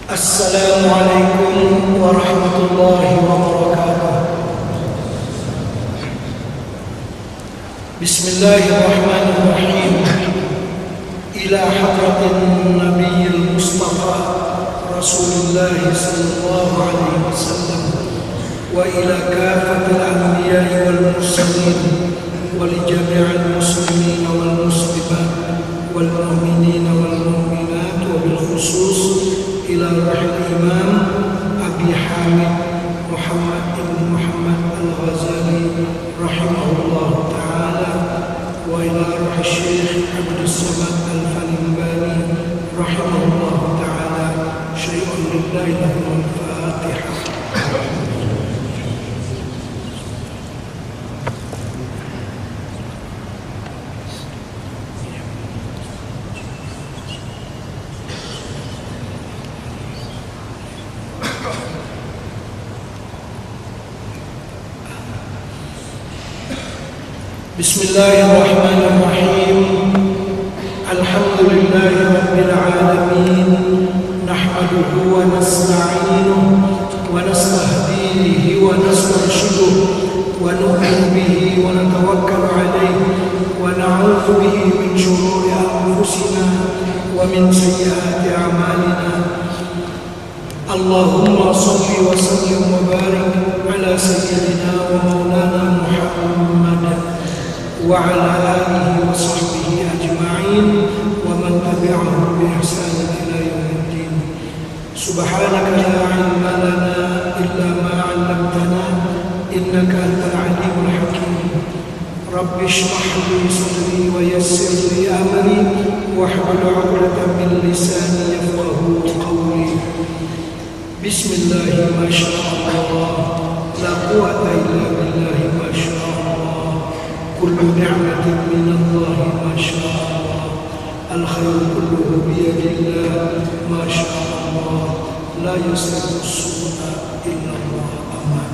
Assalamualaikum warahmatullahi wabarakatuh. Bismillahirrahmanirrahim. Ila hadratin Nabiyil Mustafa Rasulullah sallallahu alaihi wasallam wa ila kafatil anbiya'i wal mursalin wa li jami'il muslimin wal muslimat wal mu'minin wal mu'minat wa bil khusus ila ruhil imam Abi Hamid Muhammad ibn Muhammad al-Ghazali rahimahullah ta'ala wa ila ruhil syekh Abdul Samad al-Falimbani rahimahullah ta'ala syai'un lillahi lahum al-Fatihah. Bismillahirrahmanirrahim. Alhamdulillahi rabbil alamin. Nahmaduhu wa nasta'inuhu wa nastahdihi wa nastarshiduhu wa nu'minu bihi wa natawakkalu alayhi wa na'udzu bihi min shururi anfusina wa min sayyiati a'malina. Allahumma shalli wa sallim wa barik ala sayyidina wa maulana Muhammad wa ala alihi wa sahbihi ajma'in wa man tabi'ahum bi ihsan ila yaumiddin. Subhanaka la ilma lana illa ma 'allamtana innaka antal alimul hakim. Rabbi shrah li sadri wa yassir li amri wahlul 'uqdatam min lisani yafqahu qawli. Bismillah ma sha Allah la quwwata illa billah ma sha Allah. Kullu ni'matin min Allah ma sha Allah. Al-khairu kulluhu bi yadillah ma sha Allah. La yusrifu as-su'a illa Allah. Aman.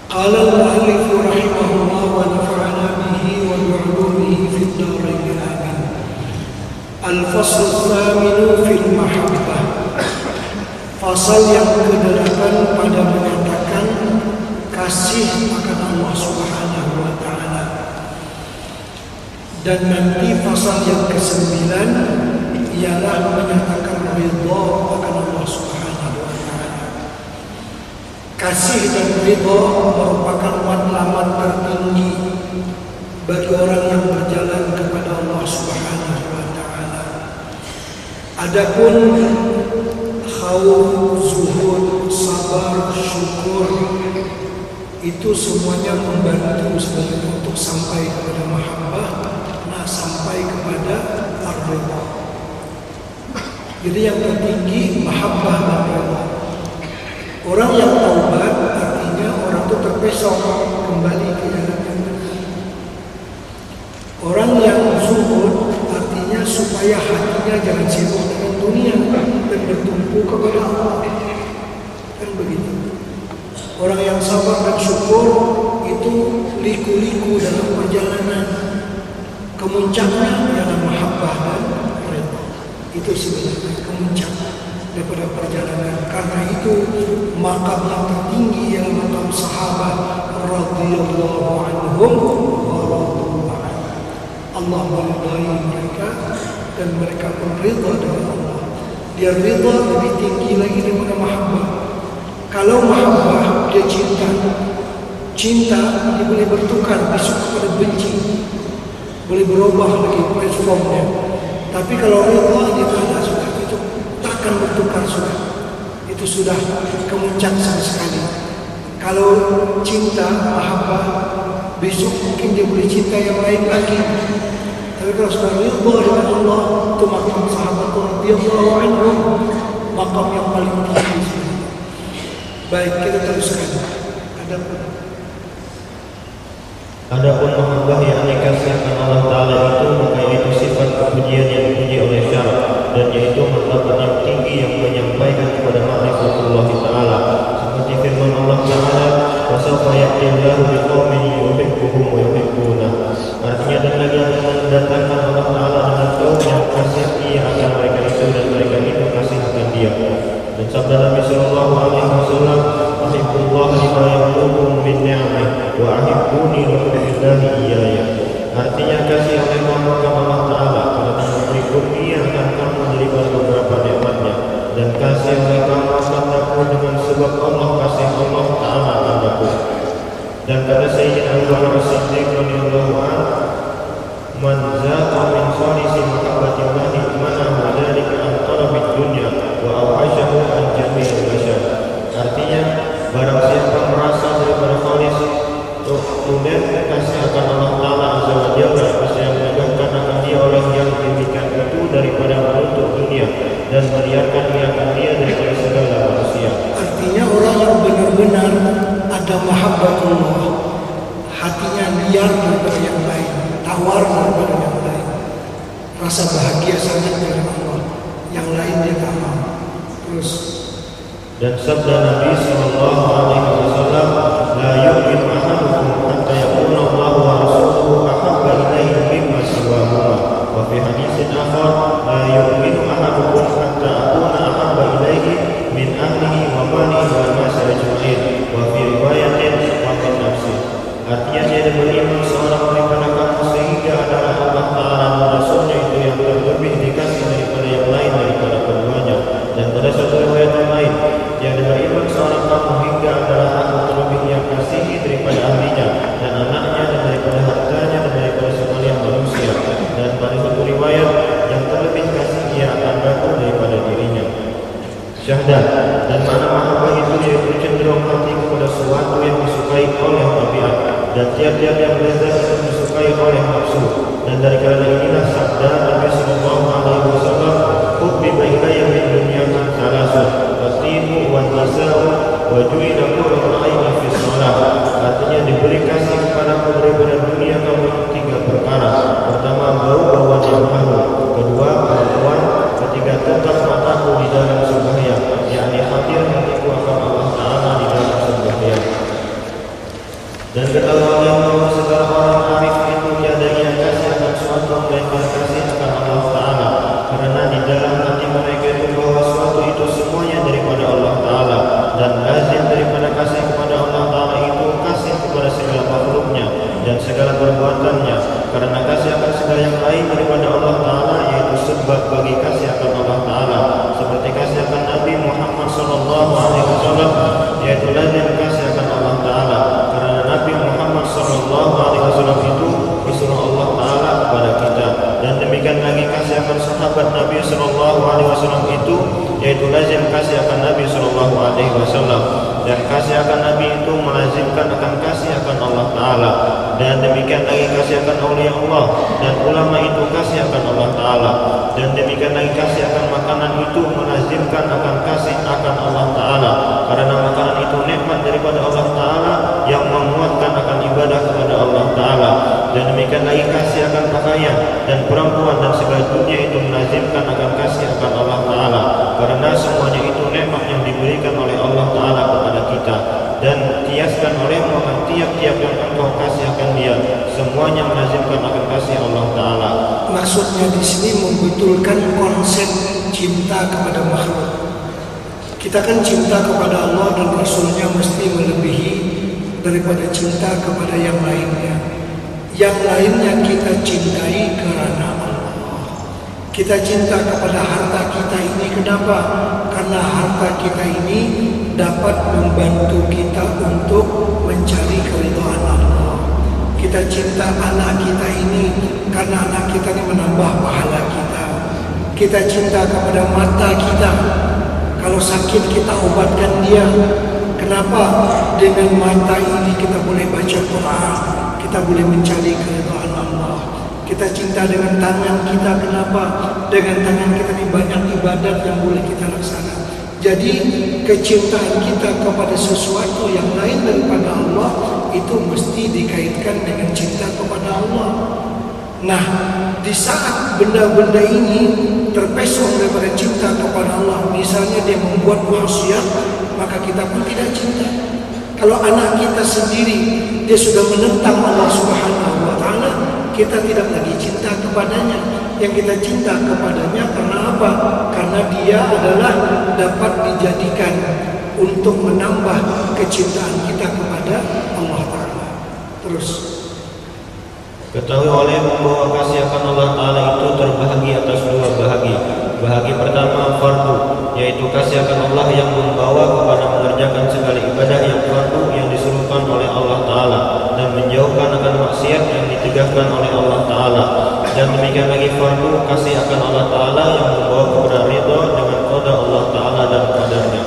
Qala al-mu'allif rahimahullah wa nafa'ana bihi wa bi'ulumihi fid darain amin. Al-fasl ats-tsaminu fil mahabbah. Fasal yang ke-8 pada menyatakan kasih akan Allah Subhanahu wa taala. Dan nanti fasal yang ke-9 ialah menyatakan ridha akan Allah Subhanahu wa taala. Kasih dan ridha merupakan matlamat tertinggi bagi orang yang berjalan kepada Allah Subhanahu wa taala. Adapun khauf, zuhud, sabar, syukur itu semuanya membantu sebenarnya untuk sampai kepada mahabbah, sampai kepada ar-ridha. Jadi yang tertinggi mahabbah dan ridha. Orang yang taubat artinya orang itu terpesong kembali ke jalan yang benar. Orang yang zuhud artinya supaya hatinya jangan sibuk dengan dunia dan bertumpu kepada Allah. Kan begitu. Orang yang sabar dan syukur itu liku-liku dalam perjalanan, kemuncaknya dalam mahabbah dan ridha. Itu sebenarnya kemuncak daripada perjalanan. Karena itu makam yang tertinggi ialah makam sahabat radhiyallahu anhum wa radu anhu. Allah meridai mereka dan mereka pun ridha dengan Allah. Dia ridha lebih tinggi lagi daripada mahabbah. Kalau mahabbah dia cinta dia boleh bertukar besok kepada benci, boleh berubah lagi platformnya. Tapi kalau ridha dia tak ada sudah, itu takkan bertukar sudah. Itu sudah kemuncak sama sekali. Kalau cinta mahabbah besok mungkin dia boleh cinta yang lain lagi. Tapi kalau sudah ridha dengan Allah, itu makam sahabat radhiyallahu anhum, makam yang paling tinggi. Baik, kita teruskan. Adapun mahabbah yang dikasihkan Allah Ta'ala itu, maka itu sifat kepujian yang dipuji oleh syarak, dan yaitu martabat yang tinggi yang menyampaikan kepada ma'rifatullah Ta'ala, seperti firman Allah Ta'ala, wasawfa ya'tillahu biqaumin yuhibbuhum wa yuhibbunah. Artinya, dan lagi akan mendatangkan Allah Ta'ala dengan kaum yang kasih ia akan mereka itu dan mereka yuhibbuni wa yuhibbani iyaya. Artinya kasih oleh kamu kepada Allah Ta'ala karena memberi kurnia akan kamu daripada beberapa nikmatnya, dan kasih oleh kamu kataku dengan sebab Allah kasih Allah Ta'ala padaku. Dan kata Sayyidina Abu Bakar As-Siddiq radhiyallahu anhu, man zaqa min khalisi mahabbatillahi manahu dzalika an talabid dunya wa awhashahu an jami'il bashar. Artinya, barang siapa merasa daripada khalis kemudian kasih akan Allah Ta'ala Azza wa Jalla, kasih yang menegakkan akan dia orang yang demikian itu daripada menuntut dunia dan meriarkan dia daripada segala manusia. Artinya orang yang benar-benar ada mahabbatullah, hatinya liar daripada yang lain, tawar daripada yang lain, rasa bahagia sangat dengan Allah, yang lain dia tak mau. Terus, dan sabda Nabi sallallahu alaihi wasallam, la yu'minu ahadukum hatta yakuna Allah wa rasuluhu ahabba ilaihi mimma siwahuma. Wa fi haditsin akhar, la yu'minu ahadukum hatta akuna ahabba ilaihi min ahlihi wa malihi wa nasi ajma'in. Wa fi riwayatin wa min nafsi. Artinya dia beriman seorang daripada kamu sehingga adalah Allah Ta'ala dan Rasulnya itu yang terlebih dikasih daripada yang lain daripada keduanya. Dan pada satu riwayat yang lain, dia beriman seorang kamu hingga adalah aku terlebih yang kasihi daripada ahlinya dan anaknya dan daripada hartanya dan daripada sekalian manusia. Dan pada satu riwayat, yang terlebih kasih dia akan aku daripada dirinya. Syahdah, dan makna mahabbah itu yaitu cenderung hati kepada sesuatu yang disukai oleh tabiat, dan tiap-tiap yang lezat itu disukai oleh nafsu. Dan dari karena inilah sabda Nabi sallallahu alaihi wasallam, hubbiba ilayya min dunyakum thalathun, watibu wan nisa'u wa ju'ila qurratu aini fi shalah. Artinya diberi kasih kepadaku daripada dunia kamu tiga perkara. Pertama, bau-bauan yang harum. Kedua, perempuan. Ketiga, tetap mataku di dalam sembahyang, yakni hadir hatiku akan Allah Ta'ala di dalam sembahyang. Dan ketahuilah bahwa segala orang arif itu tiada yang kasih akan suatu melainkan kasih akan Allah Ta'ala, karena di dalam hati mereka itu bahwa suatu itu semuanya daripada Allah Ta'ala, dan lazim daripada kasih kepada Allah Ta'ala itu kasih kepada segala makhluknya dan segala perbuatannya, karena kasih akan segala yang lain daripada Allah Ta'ala yaitu sebab bagi kasih akan Allah Ta'ala, seperti kasih akan Nabi Muhammad sallallahu alaihi wasallam yaitu lazim kasih akan Allah Ta'ala, karena Nabi Muhammad sallallahu alaihi wasallam itu disuruh Allah Ta'ala kepada kita. Dan demikian lagi kasih akan sahabat Nabi sallallahu alaihi wasallam itu yaitu lazim kasih akan Nabi sallallahu alaihi wasallam, dan kasih akan Nabi itu melazimkan akan kasih akan Allah Ta'ala. Dan demikian lagi kasih akan aulia Allah dan ulama itu kasih akan Allah Ta'ala. Dan demikian lagi kasih akan makanan itu melazimkan akan kasih akan Allah Ta'ala, karena makanan itu nikmat daripada Allah Ta'ala yang menguatkan akan ibadah kepada Allah Ta'ala. Dan demikian lagi kasih akan pakaian dan perempuan dan segala dunia itu melazimkan akan kasih akan Allah Ta'ala, karena semuanya itu nikmat yang diberikan oleh Allah Ta'ala kepada kita. Dan kiaskan olehmu akan tiap-tiap yang engkau kasih akan dia, semuanya melazimkan akan kasih Allah Ta'ala. maksudnya di sini membetulkan konsep cinta kepada makhluk. Kita kan cinta kepada Allah dan Rasulnya mesti melebihi daripada cinta kepada yang lainnya. Yang lainnya kita cintai karena Allah. Kita cinta kepada harta kita ini kenapa? Karena harta kita ini dapat membantu kita untuk mencari keridhaan Allah. Kita cinta anak kita ini karena anak kita ini menambah pahala kita. Kita cinta kepada mata kita. Kalau sakit kita obatkan dia. Kenapa? Dengan mata ini kita boleh baca Quran, kita boleh mencari keridhaan Allah. Kita cinta dengan tangan kita. Kenapa? Dengan tangan kita ini banyak ibadat yang boleh kita laksanakan. Jadi kecintaan kita kepada sesuatu yang lain daripada Allah itu mesti dikaitkan dengan cinta kepada Allah. Nah, di saat benda-benda ini terpesong daripada cinta kepada Allah, misalnya dia membuat maksiat, maka kita pun tidak cinta. Kalau anak kita sendiri dia sudah menentang Allah Subhanahu wa Ta'ala, kita tidak lagi cinta kepadanya. Yang kita cinta kepadanya karena apa? Karena dia adalah dapat dijadikan untuk menambah kecintaan kita kepada Allah Ta'ala. Terus Terus Ketahui olehmu bahwa kasih akan Allah Ta'ala itu terbahagi atas dua bahagi. Bahagi pertama fardu, yaitu kasih akan Allah yang membawa kepada mengerjakan segala ibadah yang fardu yang disuruhkan oleh Allah Ta'ala dan menjauhkan akan maksiat yang ditegakkan oleh Allah Ta'ala. Dan demikian lagi fardu kasih akan Allah Ta'ala yang membawa kepada ridha dengan qada Allah Ta'ala dan qadarnya.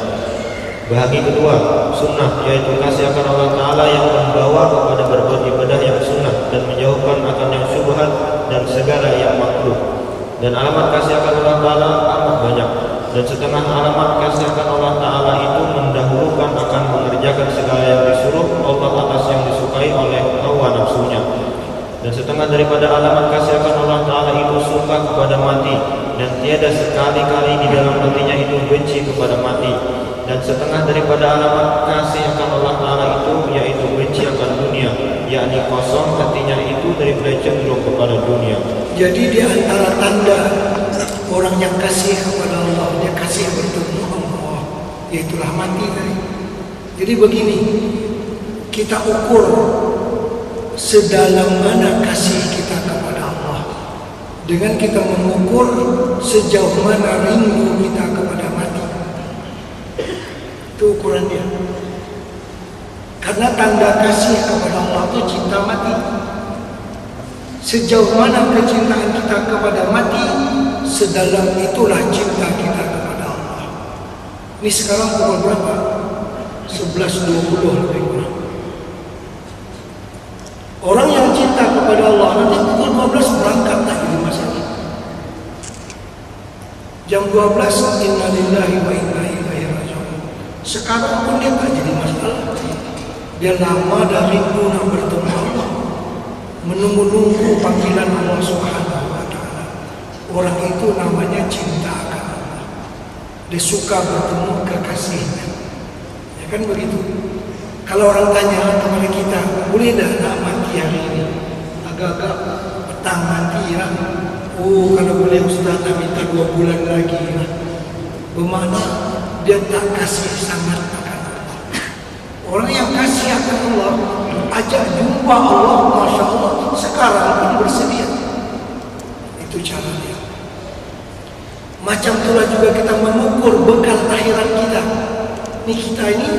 Bahagi kedua, sunnah, yaitu kasih akan Allah Ta'ala yang membawa kepada berbuat ibadah yang sunnah dan menjauhkan akan yang syubhat dan segala yang makruh. Dan alamat kasih akan Allah Ta'ala amat banyak. Dan setengah alamat kasih akan Allah Ta'ala itu mendahulukan akan mengerjakan segala yang disuruh Allah atas yang disukai oleh hawa nafsunya. Dan setengah daripada alamat kasih akan Allah Ta'ala itu suka kepada mati, dan tiada sekali-kali di dalam hatinya itu benci kepada mati. Dan setengah daripada alamat kasih akan Allah Ta'ala itu yaitu benci akan dunia, yakni kosong hatinya itu daripada cenderung kepada dunia. jadi di antara tanda orang yang kasih kepada Allah, dia kasih bertemu Allah, yaitulah mati tadi. Jadi begini, kita ukur sedalam mana kasih kita kepada Allah dengan kita mengukur sejauh mana rindu kita kepada mati. Itu ukurannya. Karena tanda kasih kepada Allah itu cinta mati. Sejauh mana kecintaan kita kepada mati, sedalam itulah cinta kita kepada Allah. Ini sekarang pukul berapa? 11.20 lebih kurang. Orang yang cinta kepada Allah nanti pukul 12 berangkat tak jadi masalah. Jam 12 inna lillahi wa inna ilaihi raji'un. Sekarang pun dia tak jadi masalah. Dia lama dah rindu nak bertemu Allah, menunggu-nunggu panggilan Allah Subhanahu wa Ta'ala. Orang itu namanya cinta akan Allah. Dia suka bertemu kekasihnya. Ya kan begitu. Kalau orang tanya kepada kita, boleh dah nak mati hari ini? Agak-agak petang mati ya. Oh, kalau boleh Ustaz tak minta 2 bulan lagi ya. Bermakna dia tak kasih sangat akan Allah. Orang yang kasih akan Allah, ajak jumpa Allah, Masya Allah, sekarang pun bersedia. Itu cara dia. Macam itulah juga kita mengukur bekal akhirat kita. Ini kita ini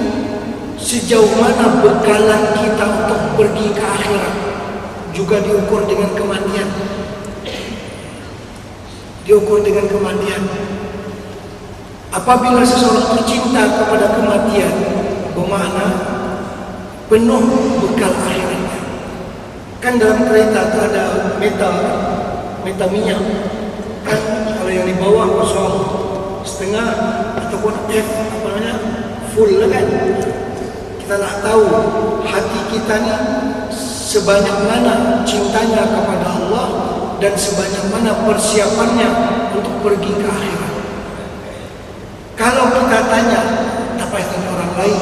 sejauh mana bekalan kita untuk pergi ke akhirat juga diukur dengan kematian. Diukur dengan kematian. Apabila seseorang tercinta kepada kematian, bermakna penuh bekal akhiratnya. Kan dalam kereta itu ada meta minyak. Kan kalau yang di bawah kosong setengah ataupun full lah kan. Kita nak tahu hati kita ni sebanyak mana cintanya kepada Allah dan sebanyak mana persiapannya untuk pergi ke akhirat. Kalau kita tanya, tak payah tanya orang lain,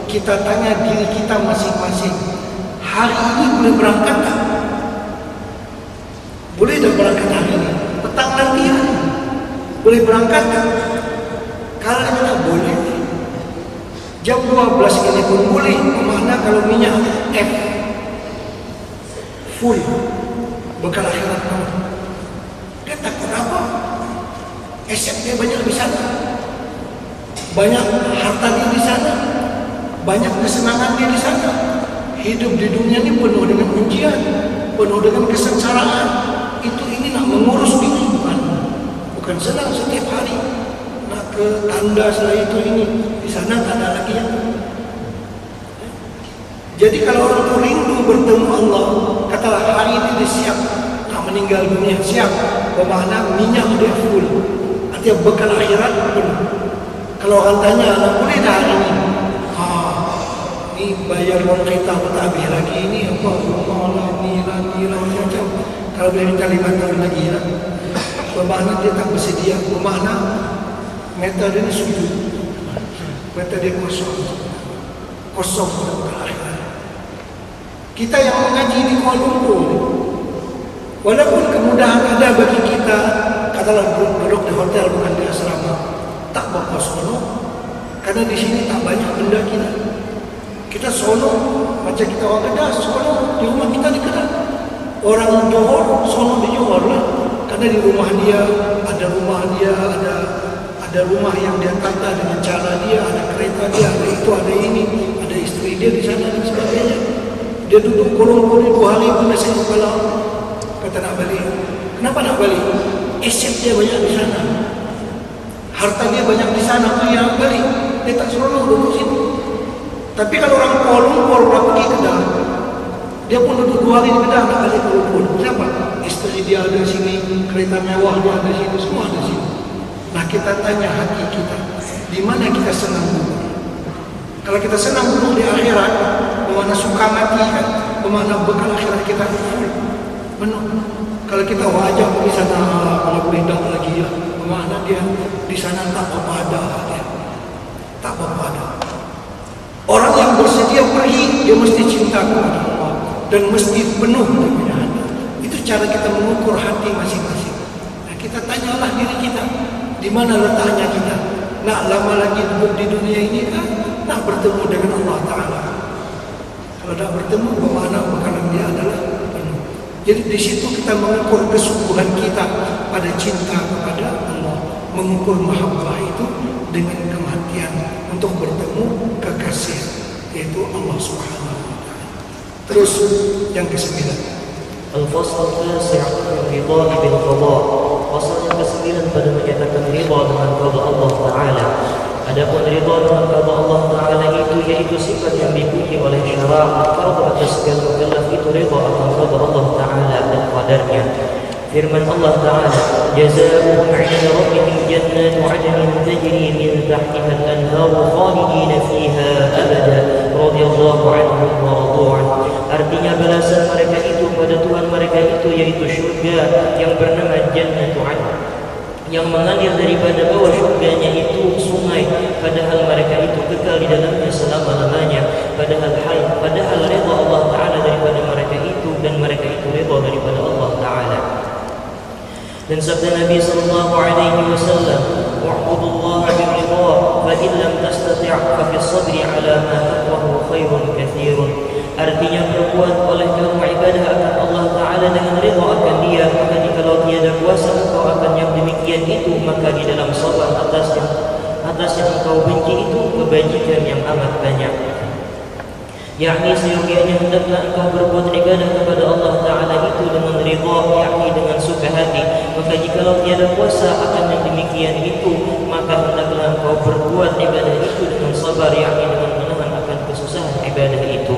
kita tanya diri kita masing-masing, hari ini boleh berangkat tak? Boleh dah berangkat hari ini, petang nanti ya? Boleh berangkat tak? Kalau kita boleh, jam 12 ini pun boleh. Bermakna kalau minyak F full bekal akhirat kamu, dia takut apa? Aset dia banyak di sana, banyak harta dia di sana, banyak kesenangan dia di sana. Hidup di dunia ini penuh dengan ujian, penuh dengan kesengsaraan. Itu ini nak mengurus diri, bukan senang setiap hari. Nak ke tanda setelah itu ini, di sana tak ada lagi yang. Jadi kalau orang itu rindu bertemu Allah, katalah hari ini dia siap nak meninggal dunia, siap. Bermakna minyak dia full, artinya bekal akhirat penuh. Kalau orang tanya, nak boleh dah hari ini? Ini bayar uang kereta tak habis lagi, ini apa? Rumah lah, ni lah, macam-macam. Kalau boleh minta 5 tahun lagi lah. Bermakna dia tak bersedia. Bermakna meta dia ni sujud, meta dia kosong bekal akhirat. Kita yang mengaji di Kuala Lumpur, walaupun kemudahan ada bagi kita, katalah duduk di hotel bukan di asrama, tak berkos penuh, karena di sini tak banyak benda kita. Kita sono, macam kita orang Kedah, sono di rumah kita di Kedah. Orang Johor, sono di Johor lah. Karena di rumah dia, ada rumah yang dia tata dengan cara dia, ada kereta dia, ada itu, ada ini, ada istri dia di sana dan sebagainya. Dia duduk kolong-kolong 2 hari pun masih kepala. Kata nak balik. Kenapa nak balik? Aset dia banyak di sana. Harta dia banyak di sana tu yang balik. Dia tak seronok duduk situ. Tapi kalau orang Kuala Lumpur pergi Kedah, dia pun duduk 2 hari di Kedah nak balik Kuala Lumpur. Kenapa? Istri dia ada sini, kereta mewah dia ada sini, semua ada sini. Nah kita tanya hati kita, di mana kita senang duduk? Kalau kita senang duduk di akhirat, bermakna suka mati kan, bermakna bekal akhirat kita full, penuh. Kalau kita wajah pergi sana, kalau boleh dah lagi ya, bermakna dia di sana tak apa-apa dia, tak apa-apa. Orang yang bersedia pergi, dia mesti cinta kepada Allah dan mesti penuh dengan hati. Itu cara kita mengukur hati masing-masing. Nah, kita tanyalah diri kita, di mana letaknya kita? Nak lama lagi duduk di dunia ini kan? Nak bertemu dengan Allah Ta'ala. Kalau tak bertemu, bermakna bekalan dia adalah penuh. Jadi di situ kita mengukur kesungguhan kita pada cinta kepada Allah, mengukur mahabbah itu dengan kematian untuk bertemu kekasih, yaitu Allah Subhanahu wa Ta'ala. Terus yang ke-9. Al-Fasl al-Tasi' Ridha bil Qada. Pasal yang ke-9 pada menyatakan ridha dengan qada Allah Ta'ala. Adapun ridha dengan qada Allah Ta'ala itu yaitu sifat yang dipuji oleh syarak. Fardu atas segala mukallaf itu ridha akan qada Allah Ta'ala dan qadarnya. Firman Allah Ta'ala, jazaa'uhum 'inda rabbihim jannatu 'adnin tajri min tahtiha al-anhar khalidina fiha abada radhiyallahu 'anhum wa radu 'anhu. Artinya balasan mereka itu pada Tuhan mereka itu yaitu syurga yang bernama Jannatu 'Adn, yang mengalir daripada bawah syurganya itu sungai, padahal mereka itu kekal di dalamnya selama-lamanya. Padahal ridha Allah Ta'ala daripada mereka itu, dan mereka itu ridha daripada Allah Ta'ala. Dan sabda Nabi sallallahu alaihi wasallam, wa'budullaha biridha fa in lam tastati' fa fi sabri 'ala ma takrahu khairun katsirun. Artinya berbuat oleh kamu ibadah akan Allah Ta'ala dengan ridha akan dia, maka jikalau tiada kuasa engkau akan yang demikian itu, maka di dalam sabar atas yang engkau benci itu kebajikan yang amat banyak. Yakni seyogianya hendaklah engkau berbuat ibadah kepada Allah Ta'ala itu dengan ridha, yakni dengan suka hati. Maka jikalau tiada kuasa akan yang demikian itu, maka hendaklah engkau berbuat ibadah itu dengan sabar, yakni dengan menahan akan kesusahan ibadah itu.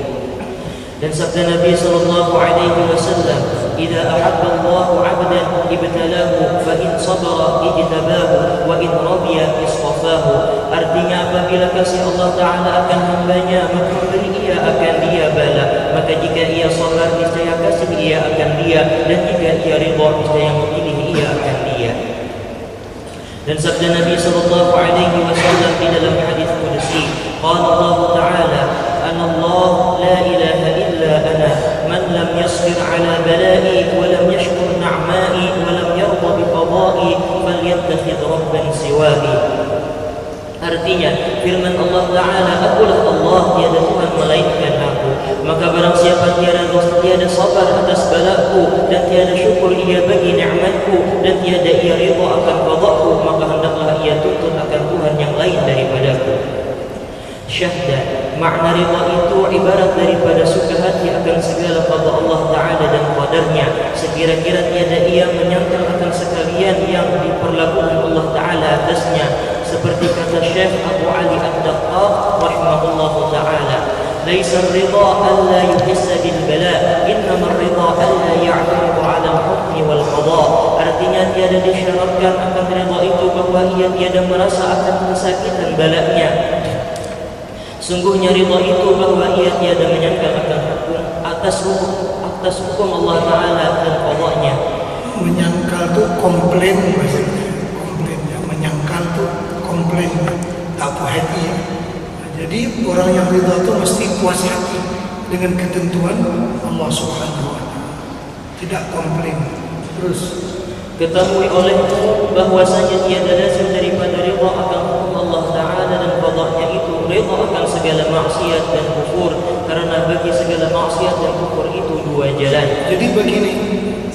Dan sabda Nabi sallallahu alaihi wasallam, "Idza ahabba Allahu 'abdan ibtalahu fa in sabara ijtabahu wa in radiya istafahu." Artinya apabila kasih Allah Ta'ala akan hambanya, maka beri ia akan dia bala. Maka jika ia sabar, niscaya kasih ia akan dia, dan jika ia ridha, niscaya memilih ia akan dia. Dan sabda Nabi sallallahu alaihi wasallam di dalam hadis qudsi, qala Allah Ta'ala, "Ana Allah la ilaha illa ana, man lam yasbir ala bala'i wa lam yashkur na'ma'i wa lam yarda bi qada'i falyattakhidh rabban siwa'i." Artinya firman Allah Ta'ala, akulah Allah, tiada Tuhan melainkan aku. Maka barang siapa tiada sabar atas balaku, dan tiada syukur ia bagi nikmatku, dan tiada ia ridha akan qadaku, maka hendaklah ia tuntut akan Tuhan yang lain daripadaku. Syahda, makna ridha itu ibarat daripada suka hati akan segala qada Allah Ta'ala dan qadarnya, sekira-kira tiada ia menyangkal akan sekalian yang diperlakukan Allah Ta'ala atasnya. Seperti kata Syekh Abu Ali Ad-Daqqaq rahimahullahu ta'ala, "Laisa ar-ridha alla yuhissa bil bala, innama ar-ridha alla ya'taridu 'ala al-hukmi wal qada." Artinya tiada disyaratkan akan ridha itu bahwa ia tiada merasa akan kesakitan balanya. Sungguhnya ridha itu bahwa ia tiada menyangkal akan hukum atas hukum Allah Ta'ala dan qadanya. Menyangkal tu komplain maksudnya. Komplainnya menyangkal tu komplain, tak puas hati. Jadi orang yang ridha tu mesti puas hati dengan ketentuan Allah Subhanahu wa Ta'ala, tidak komplain. Terus ketahui olehmu bahwasanya tiada lazim daripada ridha akan hukum Allah Ta'ala dan qadanya itu rida akan segala maksiat dan kufur, karena bagi segala maksiat dan kufur itu dua jalan. Jadi begini,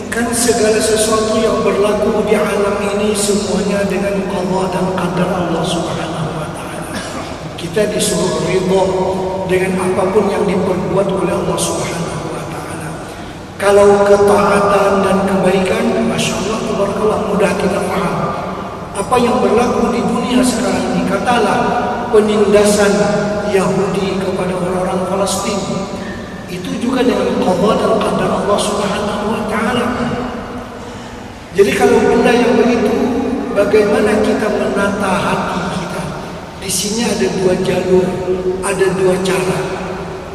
kan segala sesuatu yang berlaku di alam ini semuanya dengan qada dan qadar Allah Subhanahu wa taala. Kita disuruh ridha dengan apapun yang diperbuat oleh Allah Subhanahu wa taala. Kalau ketaatan dan kebaikan, Masya Allah, tabarakallah, mudah kita paham. Apa yang berlaku di dunia sekarang ini, katalah penindasan Yahudi kepada orang-orang Palestin, itu juga dengan qada dan qadar Allah Subhanahu wa taala. Jadi kalau benda yang begitu, bagaimana kita menata hati kita? Di sini ada dua jalur, ada dua cara.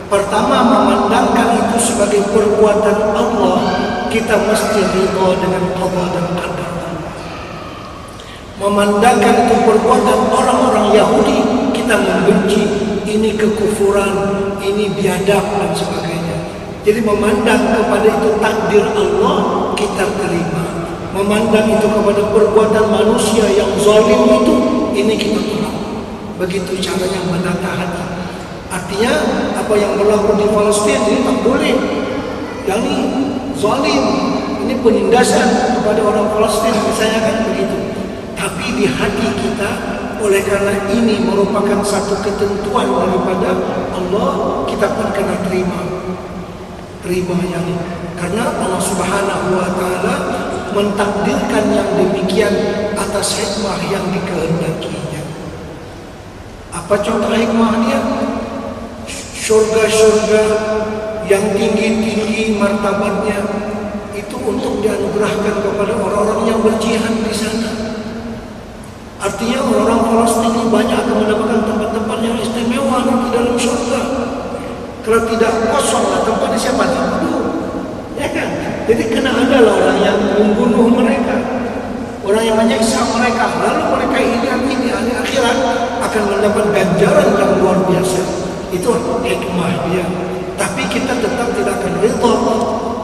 Pertama, memandangkan itu sebagai perbuatan Allah, kita mesti ridha dengan qada dan qadar. Memandangkan itu perbuatan orang-orang Yahudi, kita membenci, ini kekufuran, ini biadab dan sebagainya. Jadi memandang kepada itu takdir Allah, kita terima. Memandang itu kepada perbuatan manusia yang zalim itu, ini kita tolak. Begitu caranya menata hati. Artinya apa yang berlaku di Palestina ini tak boleh. Yang ini zalim, ini penindasan kepada orang Palestina, misalnya kan begitu. Tapi di hati kita, oleh karena ini merupakan satu ketentuan daripada Allah, kita pun kena terima yang ini. Karena Allah Subhanahu wa taala mentakdirkan yang demikian atas hikmah yang dikehendakinya. Apa contoh hikmahnya? Surga-surga yang tinggi-tinggi martabatnya itu untuk dianugerahkan kepada orang-orang yang berjihad di sana. Artinya orang-orang Palestina banyak akan mendapatkan tempat-tempat yang istimewa di dalam surga. Kalau tidak, kosonglah tempatnya, siapa tahu, ya kan? Jadi kena adalah orang yang membunuh mereka, orang yang menyiksa mereka, lalu mereka ini ahli akhirat akan mendapat ganjaran yang luar biasa. Itu hikmah dia. Tapi kita tetap tidak akan ridha